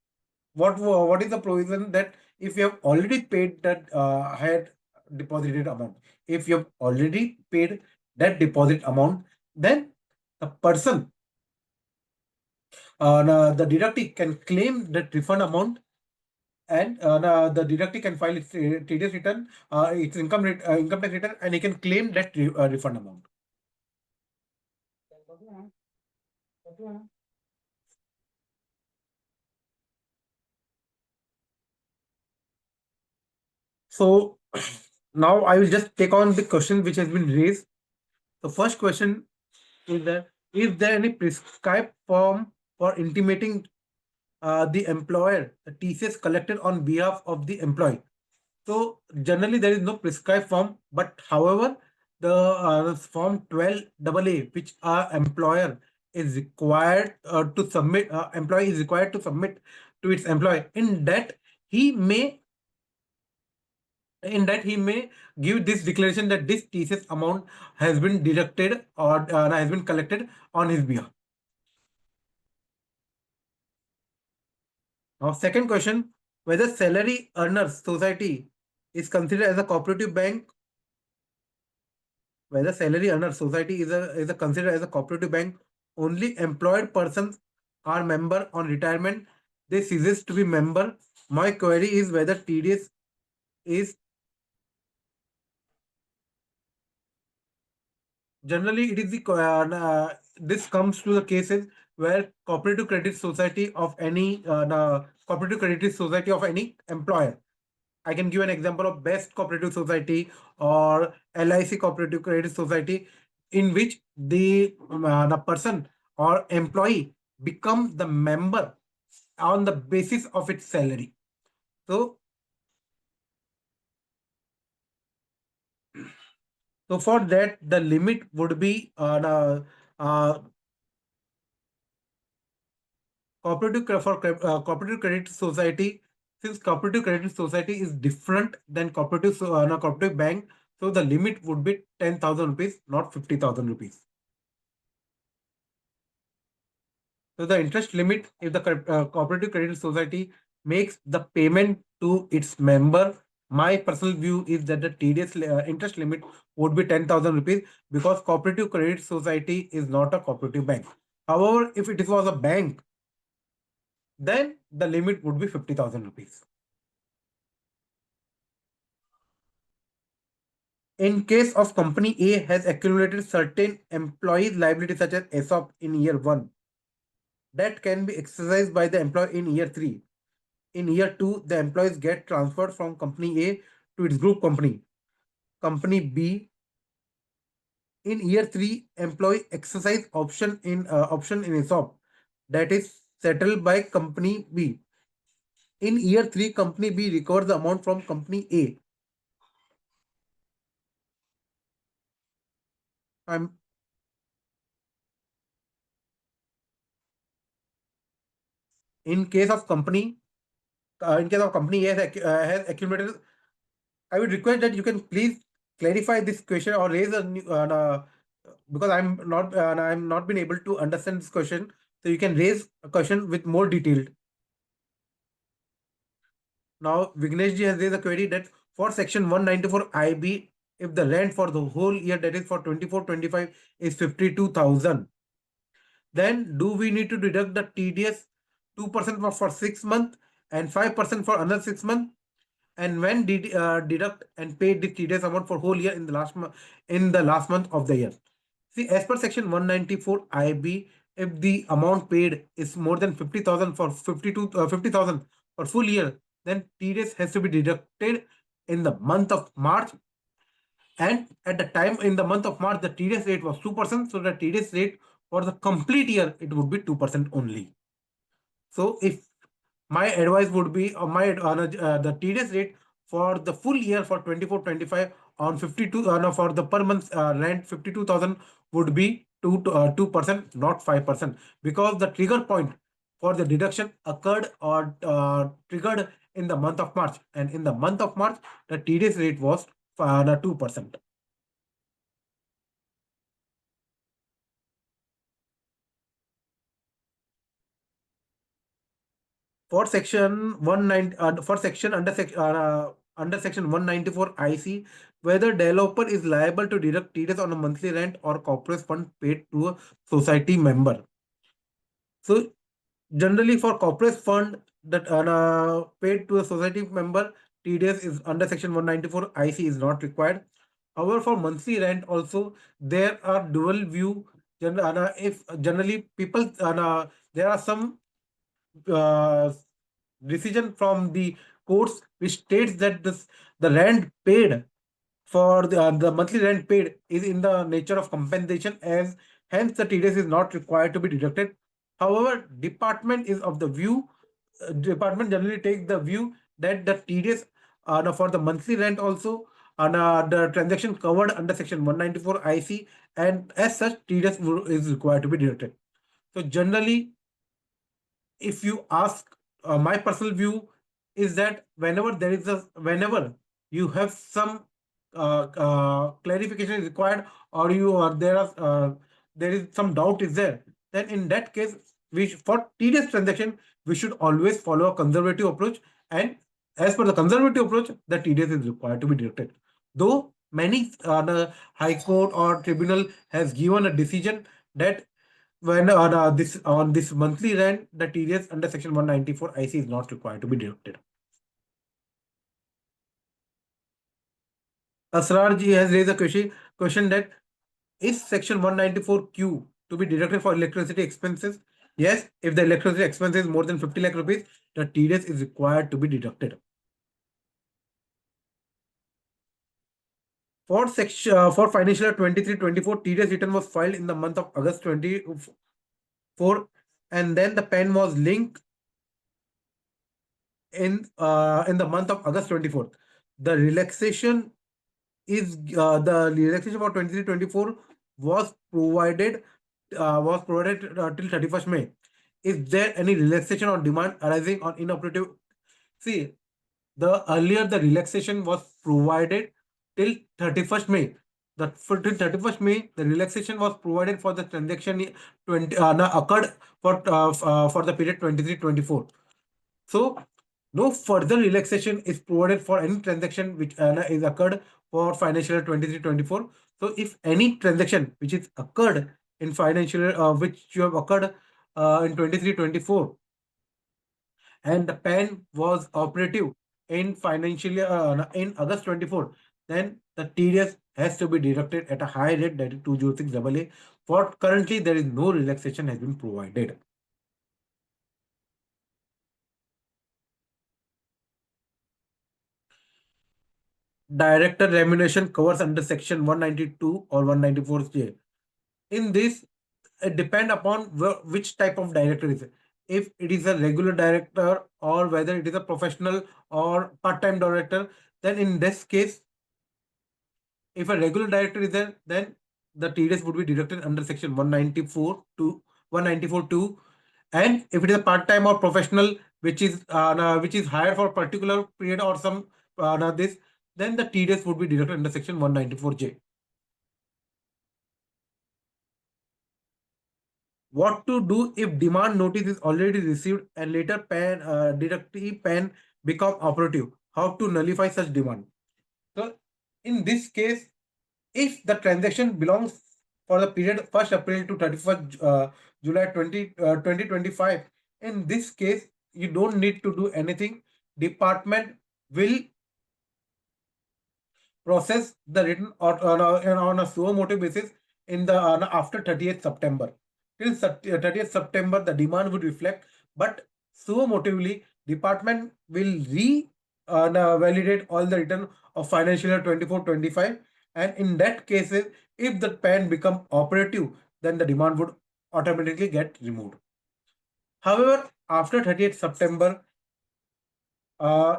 What is the provision that if you have already paid that higher deposited amount, if you have already paid that deposit amount, then the person, the deductee can claim that refund amount, and the deductee can file its TDS return, its income tax return, and he can claim that refund amount. So now I will just take on the question which has been raised. The first question is there any prescribed form for intimating the employer the TCS collected on behalf of the employee? So generally there is no prescribed form, but however, the form 12AA, which our employer is required to submit, employee is required to submit to its employee, he may in that he may give this declaration that this TCS amount has been deducted or has been collected on his behalf. Now, second question, whether salary earners society is considered as a cooperative bank, whether salary earners society is a considered as a cooperative bank, only employed persons are member on retirement, they ceases to be member. My query is whether TDS is generally it is the this comes to the cases where cooperative credit society of any cooperative credit society of any employer. I can give an example of Best Cooperative Society or LIC Cooperative Credit Society, in which the person or employee become the member on the basis of its salary. So, so for that, the limit would be uh, cooperative credit society. Since cooperative credit society is different than cooperative bank, so the limit would be 10,000 rupees, not 50,000 rupees. So the interest limit, if the cooperative credit society makes the payment to its member, my personal view is that the TDS interest limit would be 10,000 rupees, because cooperative credit society is not a cooperative bank. However, if it was a bank, then the limit would be 50,000 rupees. In case of company A has accumulated certain employees liability such as ESOP in year 1, that can be exercised by the employee in year 3. In year 2, the employees get transferred from company A to its group company, company B. In year 3, employee exercise option in ESOP, that is settled by company B. In year 3, company B recovers the amount from company A. I'm in case of company A has accumulated. I would request that you can please clarify this question or raise a new, because I'm not been able to understand this question. So you can raise a question with more detailed. Now Vignesh ji has raised a query that for section 194 IB, if the rent for the whole year, that is for 24-25, is 52,000, then do we need to deduct the TDS 2% for 6 months and 5% for another 6 months? And when deduct and pay the TDS amount for whole year in the last month of the year? See, as per section 194 IB, if the amount paid is more than 50,000 for 50,000 for full year, then TDS has to be deducted in the month of March. And at the time in the month of March, the TDS rate was 2%. So the TDS rate for the complete year, it would be 2% only. So if my advice would be the TDS rate for the full year for 24-25 on 52 no, for the per month rent 52,000 would be 2%, not 5%, because the trigger point for the deduction occurred or triggered in the month of March, and in the month of March the TDS rate was 2%. For section 19 for section under section 194 IC, whether developer is liable to deduct TDS on a monthly rent or corporate fund paid to a society member. So generally for corporate fund that paid to a society member, TDS is under section 194 IC is not required. However, for monthly rent also there are dual view. If generally people there are some uh, decision from the courts which states that the rent paid for the monthly rent paid is in the nature of compensation, as hence the TDS is not required to be deducted. However, department is of the view, department generally takes the view that the TDS for the monthly rent also the transaction covered under section 194 IC, and as such TDS is required to be deducted. So generally, if you ask my personal view is that whenever you have some clarification is required, or there is some doubt is there, then in that case for tedious transaction we should always follow a conservative approach, and as per the conservative approach the TDS is required to be deducted, though many the high court or tribunal has given a decision that when on this monthly rent, the TDS under section 194 IC is not required to be deducted. Asrar ji has raised a question that is section 194Q to be deducted for electricity expenses? Yes, if the electricity expense is more than 50 lakh rupees, the TDS is required to be deducted. For section for financial year 23-24, TDS return was filed in the month of August 24, and then the pen was linked in the month of August 24th. The relaxation for 23-24 was provided till 31st May. Is there any relaxation or demand arising on inoperative? See, the earlier the relaxation was provided till 31st May. Till 31st May, the relaxation was provided for the transaction 20 occurred for the period 23-24. So no further relaxation is provided for any transaction which is occurred for financial year 23-24. So if any transaction which is occurred in financial year which you have occurred in 23-24 and the PAN was operative in financial year in August 24, then the TDS has to be deducted at a high rate, that is 206 AA. For currently there is no relaxation has been provided. Director remuneration covers under section 192 or 194J. In this, it depend upon which type of director is it. If it is a regular director or whether it is a professional or part-time director, then in this case, if a regular director is there, then the TDS would be deducted under section 194 to 194.2. And if it is a part-time or professional which is hired for a particular period or some this, then the TDS would be deducted under section 194J. What to do if demand notice is already received and later PAN deductee PAN become operative? How to nullify such demand? So in this case, if the transaction belongs for the period 1st April to 31st July 2025, in this case, you don't need to do anything. Department will process the written or on a suo motu basis, in the after 30th September. Till 30th September, the demand would reflect, but so motively, department will validate all the return of financial year 24-25, and in that cases, if the PAN become operative, then the demand would automatically get removed. However, after 30th September,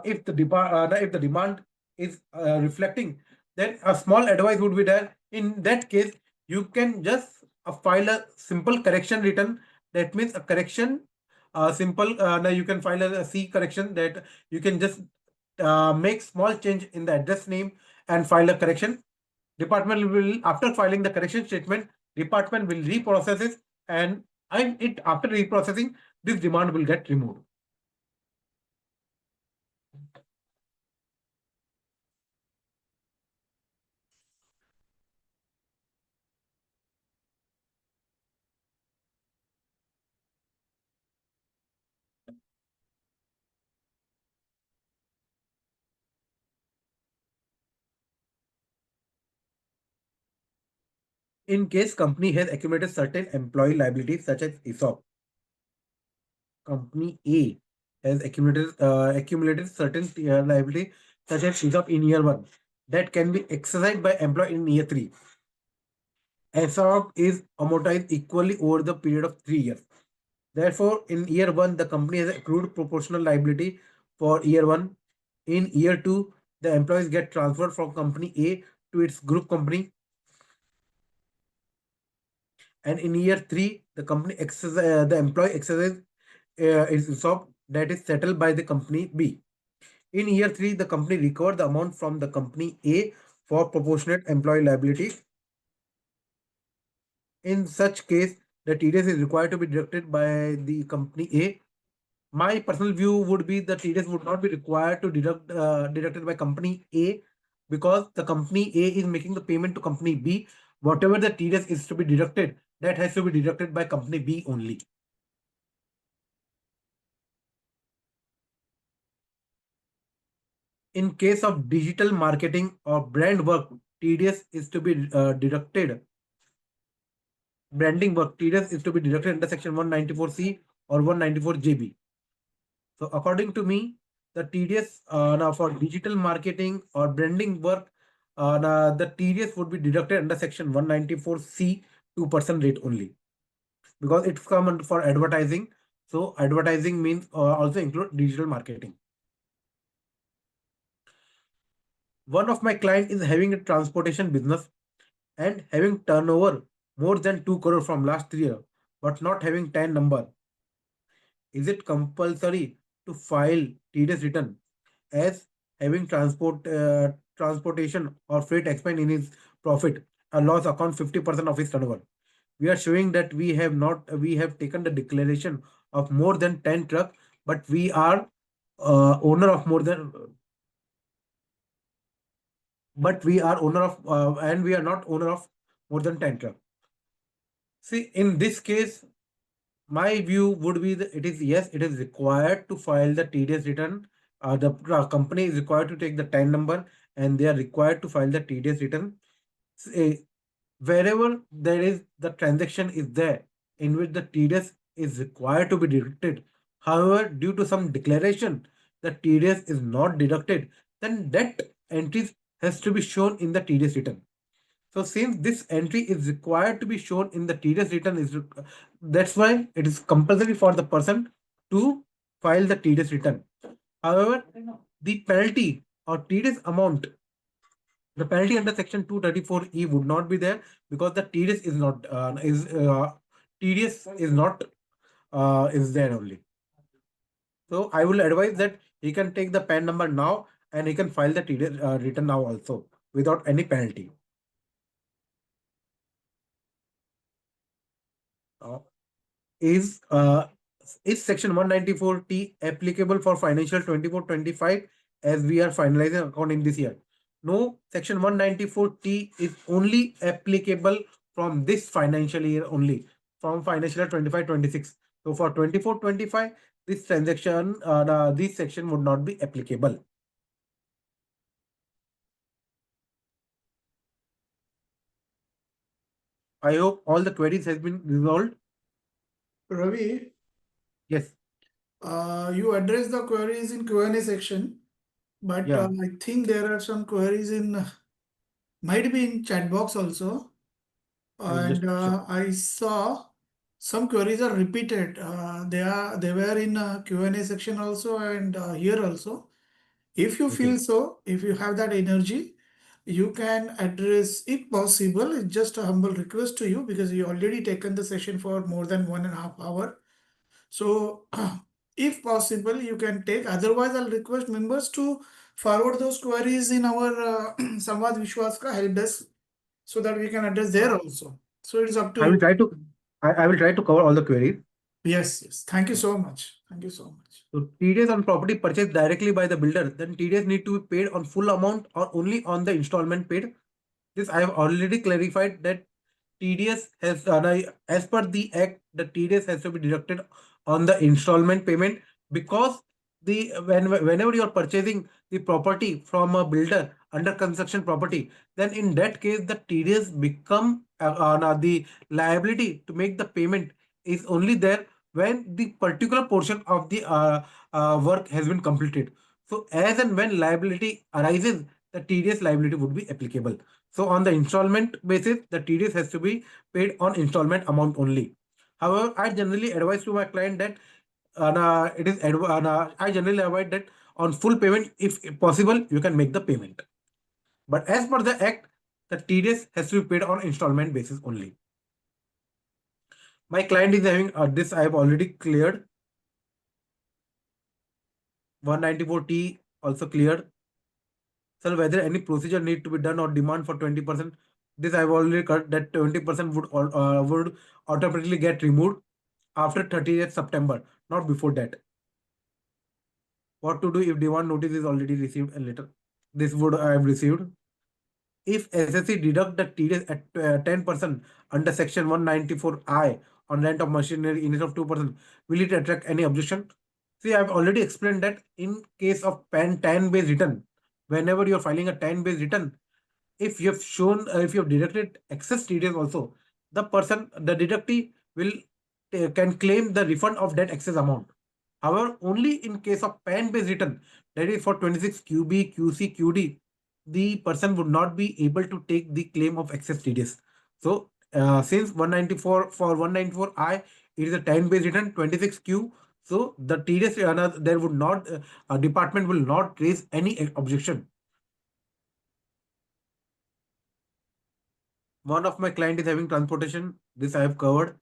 if the demand is reflecting, then a small advice would be there. In that case, you can just file a simple correction return. That means a correction, simple. Now you can file a C correction, that you can just make small change in the address name and file a correction. Department will, after filing the correction statement, department will reprocess it, and it after reprocessing, this demand will get removed. In case company has accumulated certain employee liabilities such as ESOP, company A has accumulated certain liability such as ESOP in year 1 that can be exercised by employee in year 3. ESOP is amortized equally over the period of 3 years. Therefore, in year 1, the company has accrued proportional liability for year 1. In year 2, the employees get transferred from company A to its group company, and in year 3, the employee exercises its ESOP that is settled by the company B. In year 3, the company recovered the amount from the company A for proportionate employee liability. In such case, the TDS is required to be deducted by the company A. My personal view would be the TDS would not be required to deducted by company A, because the company A is making the payment to company B. Whatever the TDS is to be deducted, that has to be deducted by company B only. In case of digital marketing or brand work, TDS is to be deducted. Branding work, TDS is to be deducted under section 194C or 194JB. So according to me, the TDS now for digital marketing or branding work, now the TDS would be deducted under section 194C 2% rate only, because it's common for advertising. So advertising means also include digital marketing. One of my client is having a transportation business and having turnover more than 2 crore from last 3 years, but not having 10 number. Is it compulsory to file TDS return as having transportation or freight expense in his profit, a loss account 50% of his turnover? We are showing that we have taken the declaration of more than 10 truck, but we are owner of more than, but we are owner of and we are not owner of more than 10 truck. See, in this case, my view would be that it is, yes, it is required to file the TDS return. The company is required to take the TIN number, and they are required to file the TDS return. Wherever there is the transaction is there in which the TDS is required to be deducted. However, due to some declaration, the TDS is not deducted, then that entry has to be shown in the TDS return. So since this entry is required to be shown in the TDS return, that's why it is compulsory for the person to file the TDS return. However, the penalty or TDS amount, the penalty under section 234E would not be there, because the TDS is not TDS is not is there only. So I will advise that he can take the PAN number now, and he can file the TDS return now also without any penalty. Is section 194T applicable for financial 24-25, as we are finalizing account in this year? No, section 194T is only applicable from this financial year only, from financial year 25-26. So for 24-25, this transaction, this section would not be applicable. I hope all the queries has been resolved. Ravi, Yes. you address the queries in Q&A section, but Yeah. I think there are some queries in, might be in chat box also. I will just And check. I saw some queries are repeated. They were in Q&A section also and here also. If you Okay. feel so, if you have that energy, you can address if possible. It's just a humble request to you because you already taken the session for more than 1.5 hours. So, if possible, you can take. Otherwise, I'll request members to forward those queries in our Samvad Vishwas ka help desk so that we can address there also. So it's up to I will you. try to I will try to cover all the queries. Yes, yes. Thank you so much. Thank you so much. So TDS on property purchased directly by the builder, then TDS need to be paid on full amount or only on the installment paid. This I have already clarified that TDS has, as per the act, the TDS has to be deducted on the installment payment because whenever you are purchasing the property from a builder under construction property, then in that case the TDS become the liability to make the payment is only there when the particular portion of the work has been completed. So as and when liability arises, the TDS liability would be applicable. So on the installment basis, the TDS has to be paid on installment amount only. However, I generally advise to my client that I generally avoid that on full payment, if possible, you can make the payment. But as per the act, the TDS has to be paid on installment basis only. My client is having this I have already cleared. 194T also cleared. Sir, whether any procedure need to be done or demand for 20%, this I've already cut that 20% would automatically get removed after 30th September, not before that. What to do if demand notice is already received a letter? This would I have received. If SSC deduct the TDS at 10% under section 194I on rent of machinery instead of 2%, will it attract any objection? See, I've already explained that in case of PAN 10-based return, whenever you're filing a 10-based return, if you have shown, if you have deducted excess TDS also, the deductee will can claim the refund of that excess amount. However, only in case of PAN-based return, that is for 26 QB, QC, QD, the person would not be able to take the claim of excess TDS. So, since 194 for 194I, it is a 10-based return, 26Q. So, the TDS, there would not, department will not raise any objection. One of my client is having transportation. This I have covered.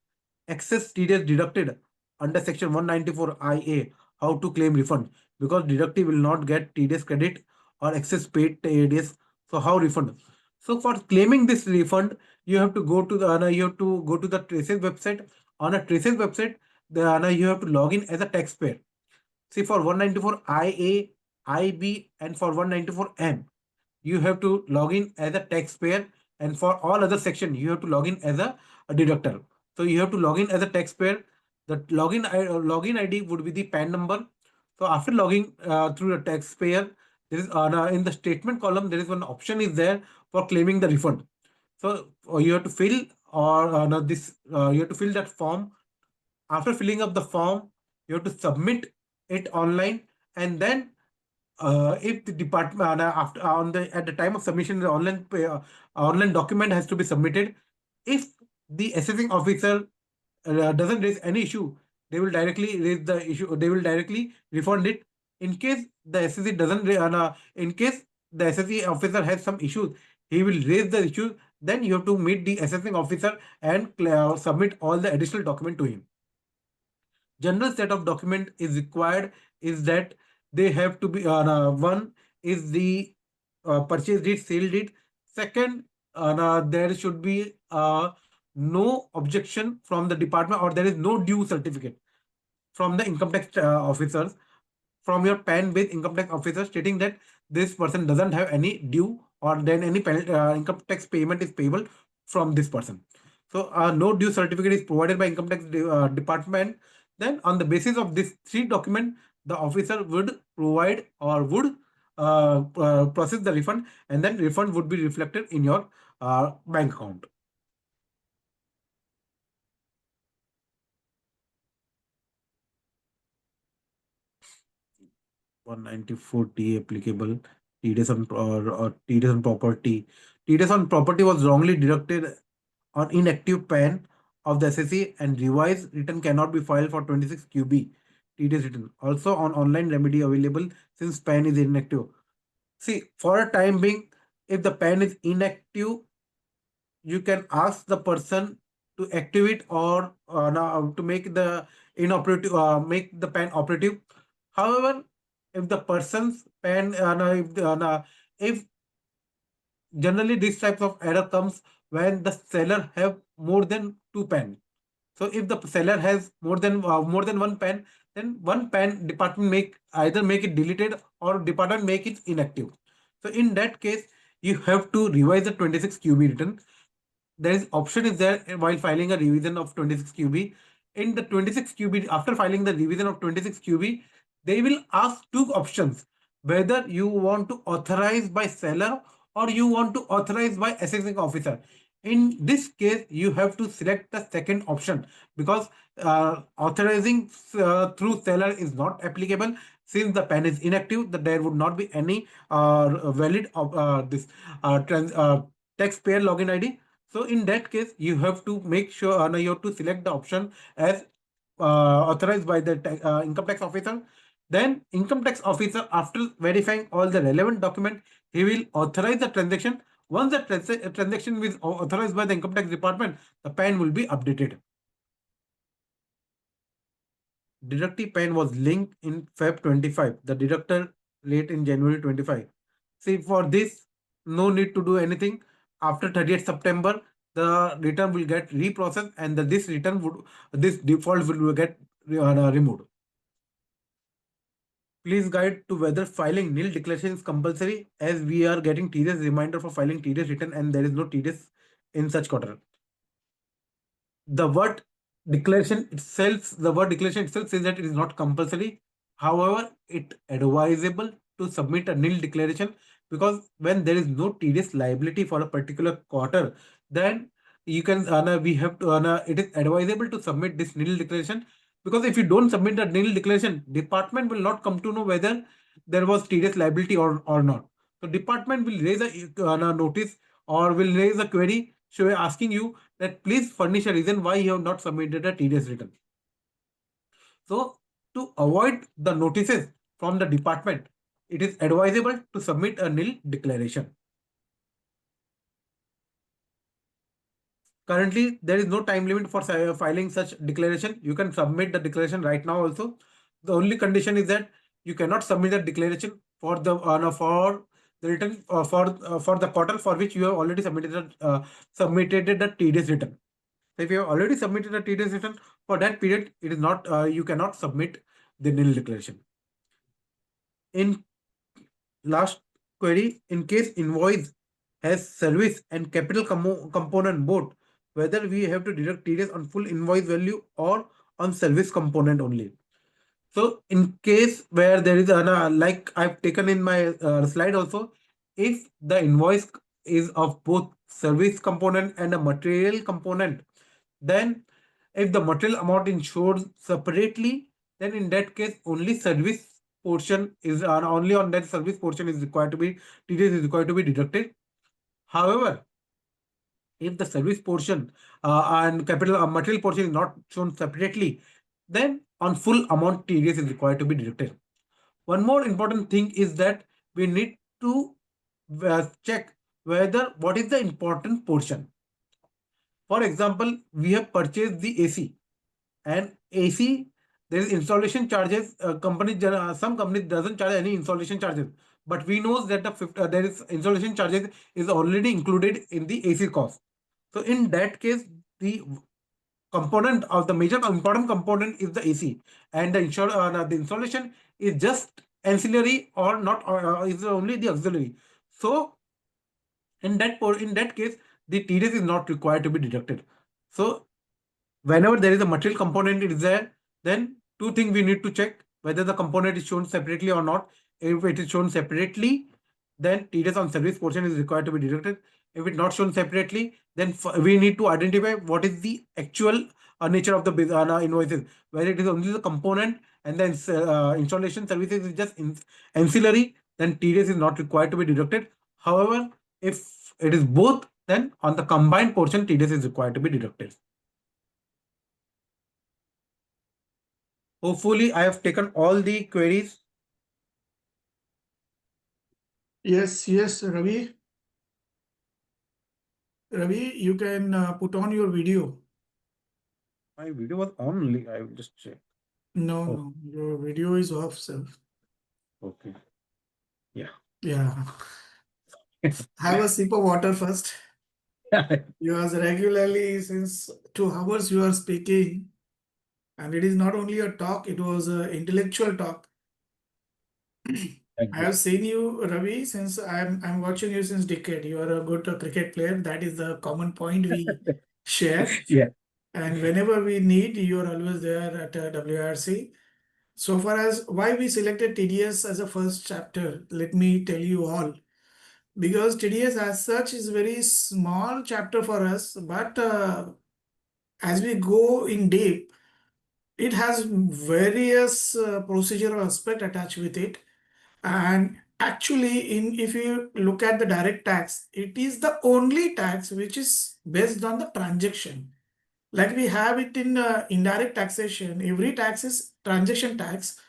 Excess TDS deducted under section 194 IA. How to claim refund? Because deductee will not get TDS credit or excess paid TDS. So how refund? So for claiming this refund, you have to go to the Traces website. On a Traces website, you have to log in as a taxpayer. See, for 194 IA, IB, and for 194M, you have to log in as a taxpayer, and for all other section you have to log in as a deductor. So you have to log in as a taxpayer. The login ID would be the PAN number. So after logging through the taxpayer, there is in the statement column there is one option is there for claiming the refund. So you have to fill or no, this you have to fill that form. After filling up the form, you have to submit it online, and then if the department after on the at the time of submission, the online document has to be submitted. If the assessing officer doesn't raise any issue, they will directly raise the issue. They will directly refund it. In case the SSC doesn't, in case the SSC officer has some issues, he will raise the issue. Then you have to meet the assessing officer and submit all the additional document to him. General set of document is required is that they have to be one is the purchase deed, sale deed. Second, there should be no objection from the department, or there is no due certificate from the income tax officers, from your PAN based income tax officer, stating that this person doesn't have any due or then any income tax payment is payable from this person. So no due certificate is provided by income tax department. Then on the basis of this three document, the officer would provide or would process the refund, and then refund would be reflected in your bank account. 194T applicable. TDS on or TDS on property. TDS on property was wrongly deducted on inactive PAN of the SSC, and revised return cannot be filed for 26 QB TDS return. Also on online remedy available since PAN is inactive. See, for a time being, if the PAN is inactive, you can ask the person to activate or to make the inoperative, make the PAN operative. However, if the person's PAN, if generally these types of error comes when the seller have more than two PAN. So if the seller has more than one PAN, then one PAN department make either make it deleted or department make it inactive. So in that case, you have to revise the 26 QB return. There is option is there while filing a revision of 26 QB. In the 26 QB, after filing the revision of 26 QB, they will ask two options: whether you want to authorize by seller or you want to authorize by assessing officer. In this case, you have to select the second option, because authorizing through seller is not applicable since the PAN is inactive. That there would not be any valid this taxpayer login ID. So in that case, you have to make sure you have to select the option as authorized by the income tax officer. Then income tax officer, after verifying all the relevant document, he will authorize the transaction. Once the transaction is authorized by the income tax department, the PAN will be updated. Deductive PAN was linked in Feb 25. The deductor rate in January 25. See, for this, no need to do anything. After 30th September, the return will get reprocessed, and this default will get removed. Please guide to whether filing nil declaration is compulsory, as we are getting tedious reminder for filing tedious return and there is no tedious in such quarter. The word declaration itself says that it is not compulsory. However, it advisable to submit a nil declaration, because when there is no tedious liability for a particular quarter, then you can we have to it is advisable to submit this nil declaration, because if you don't submit the nil declaration, department will not come to know whether there was tedious liability or not. So department will raise a notice or will raise a query asking you that please furnish a reason why you have not submitted a TDS return. So to avoid the notices from the department, it is advisable to submit a nil declaration. Currently, there is no time limit for filing such declaration. You can submit the declaration right now also. The only condition is that you cannot submit the declaration for the return for the quarter for which you have already submitted the TDS return. So if you have already submitted a TDS return for that period, it is not you cannot submit the nil declaration. In last query, in case invoice has service and capital component both, whether we have to deduct TDS on full invoice value or on service component only. So in case where there is like I've taken in my slide also, if the invoice is of both service component and a material component, then if the material amount is shown separately, then in that case only service portion is only on that service portion is required to be TDS is required to be deducted. However, if the service portion and capital material portion is not shown separately, then on full amount TDS is required to be deducted. One more important thing is that we need to check whether what is the important portion. For example, we have purchased the AC, and AC there is installation charges. Some companies doesn't charge any installation charges, but we know that there is installation charges is already included in the AC cost. So in that case, the component of the major important component is the AC, and the installation is just ancillary or not, is only the auxiliary. So in that case, the TDS is not required to be deducted. So whenever there is a material component is there, then two things we need to check: whether the component is shown separately or not. If it is shown separately, then TDS on service portion is required to be deducted. If it's not shown separately, then we need to identify what is the actual nature of the invoices, whether it is only the component and the installation services is just ancillary, then TDS is not required to be deducted. However, if it is both, then on the combined portion, TDS is required to be deducted. Hopefully, I have taken all the queries. Yes, Ravi. Ravi, you can put on your video. My video was on only. I will just check. No, Oh, no, your video is off, sir. okay. Yeah. Yeah. Have a sip of water first. Because regularly, since 2 hours, you are speaking, and it is not only a talk, it was an intellectual talk. Thank I you. have seen you, Ravi, since I'm watching you since decade. You are a good cricket player. That is the common point we share. Yeah. And whenever we need, you are always there at WRC. So far as why we selected TDS as a first chapter, let me tell you all. Because TDS as such is very small chapter for us, but as we go in deep, it has various procedural aspect attached with it. And actually, in if you look at the direct tax, it is the only tax which is based on the transaction. Like we have it in indirect taxation, every tax is transaction tax,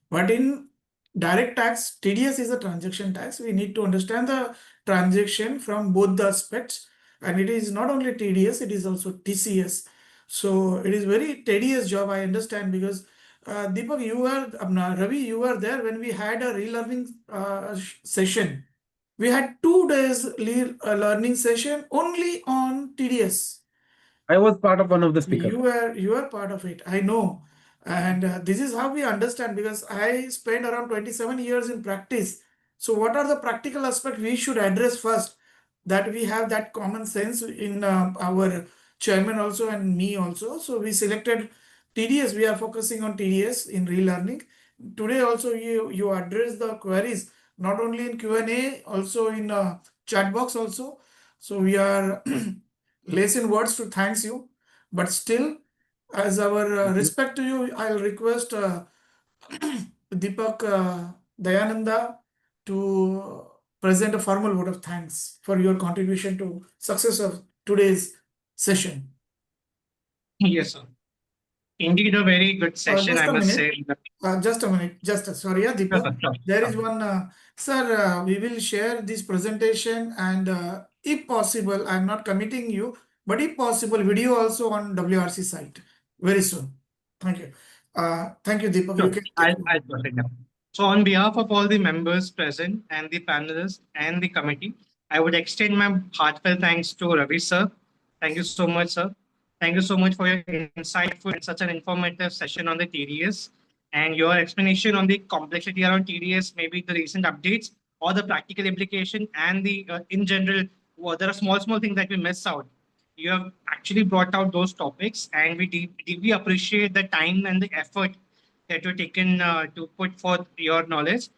but in direct tax, TDS is a transaction tax. We need to understand the transaction from both the aspects, and it is not only TDS, it is also TCS. So it is very tedious job, I understand, because Deepak, you were Ravi, you were there when we had a relearning session. We had 2 days learning session only on TDS. I was part of one of the speakers. You are part of it. I know. And this is how we understand because I spent around 27 years in practice. So what are the practical aspects we should address first? That we have that common sense in our chairman also and me also. So we selected TDS. We are focusing on TDS in relearning. Today also you address the queries not only in Q&A, also in chat box also. So we are less in words to thanks you, but still, as our Thank you. respect to you, I'll request Deepak Dayananda to present a formal vote of thanks for your contribution to success of today's session. Yes, sir. Indeed, a very good session, Just I a must minute. say. Just a minute. Sorry, yeah, Sure, Deepak. sir, sure, There is sure. one, sir. We will share this presentation, and if possible, I'm not committing you, but if possible, video also on WRC site very soon. Thank you. Thank you, Deepak. You Sure, can take I'll jot it down. So, on behalf of all the members present and the panelists and the committee, I would extend my heartfelt thanks to Ravi sir. Thank you so much, sir. Thank you so much for your insightful and such an informative session on the TDS and your explanation on the complexity around TDS, maybe the recent updates or the practical implication and the in general, well, there are small things that we miss out. You have actually brought out those topics, and we deeply appreciate the time and the effort that you've taken to put forth your knowledge.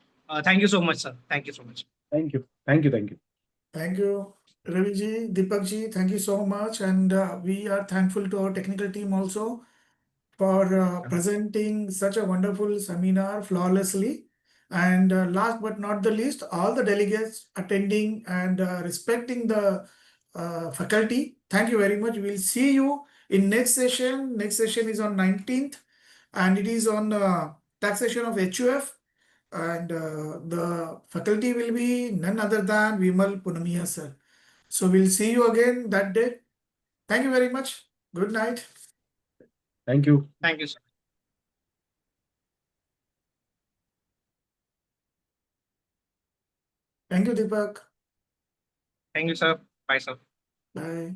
Thank you so much, sir. Thank you so much. Thank you. Thank you. Thank you. Thank you, Ravi ji, Deepak ji. Thank you so much, and we are thankful to our technical team also for presenting such a wonderful seminar flawlessly. And last but not the least, all the delegates attending and respecting the faculty. Thank you very much. We'll see you in next session. Next session is on 19th, and it is on taxation of HUF. And the faculty will be none other than Vimal Punamiya sir. So we'll see you again that day. Thank you very much. Good night. Thank you. Thank you, sir. Thank you, Deepak. Thank you, sir. Bye, sir. Bye.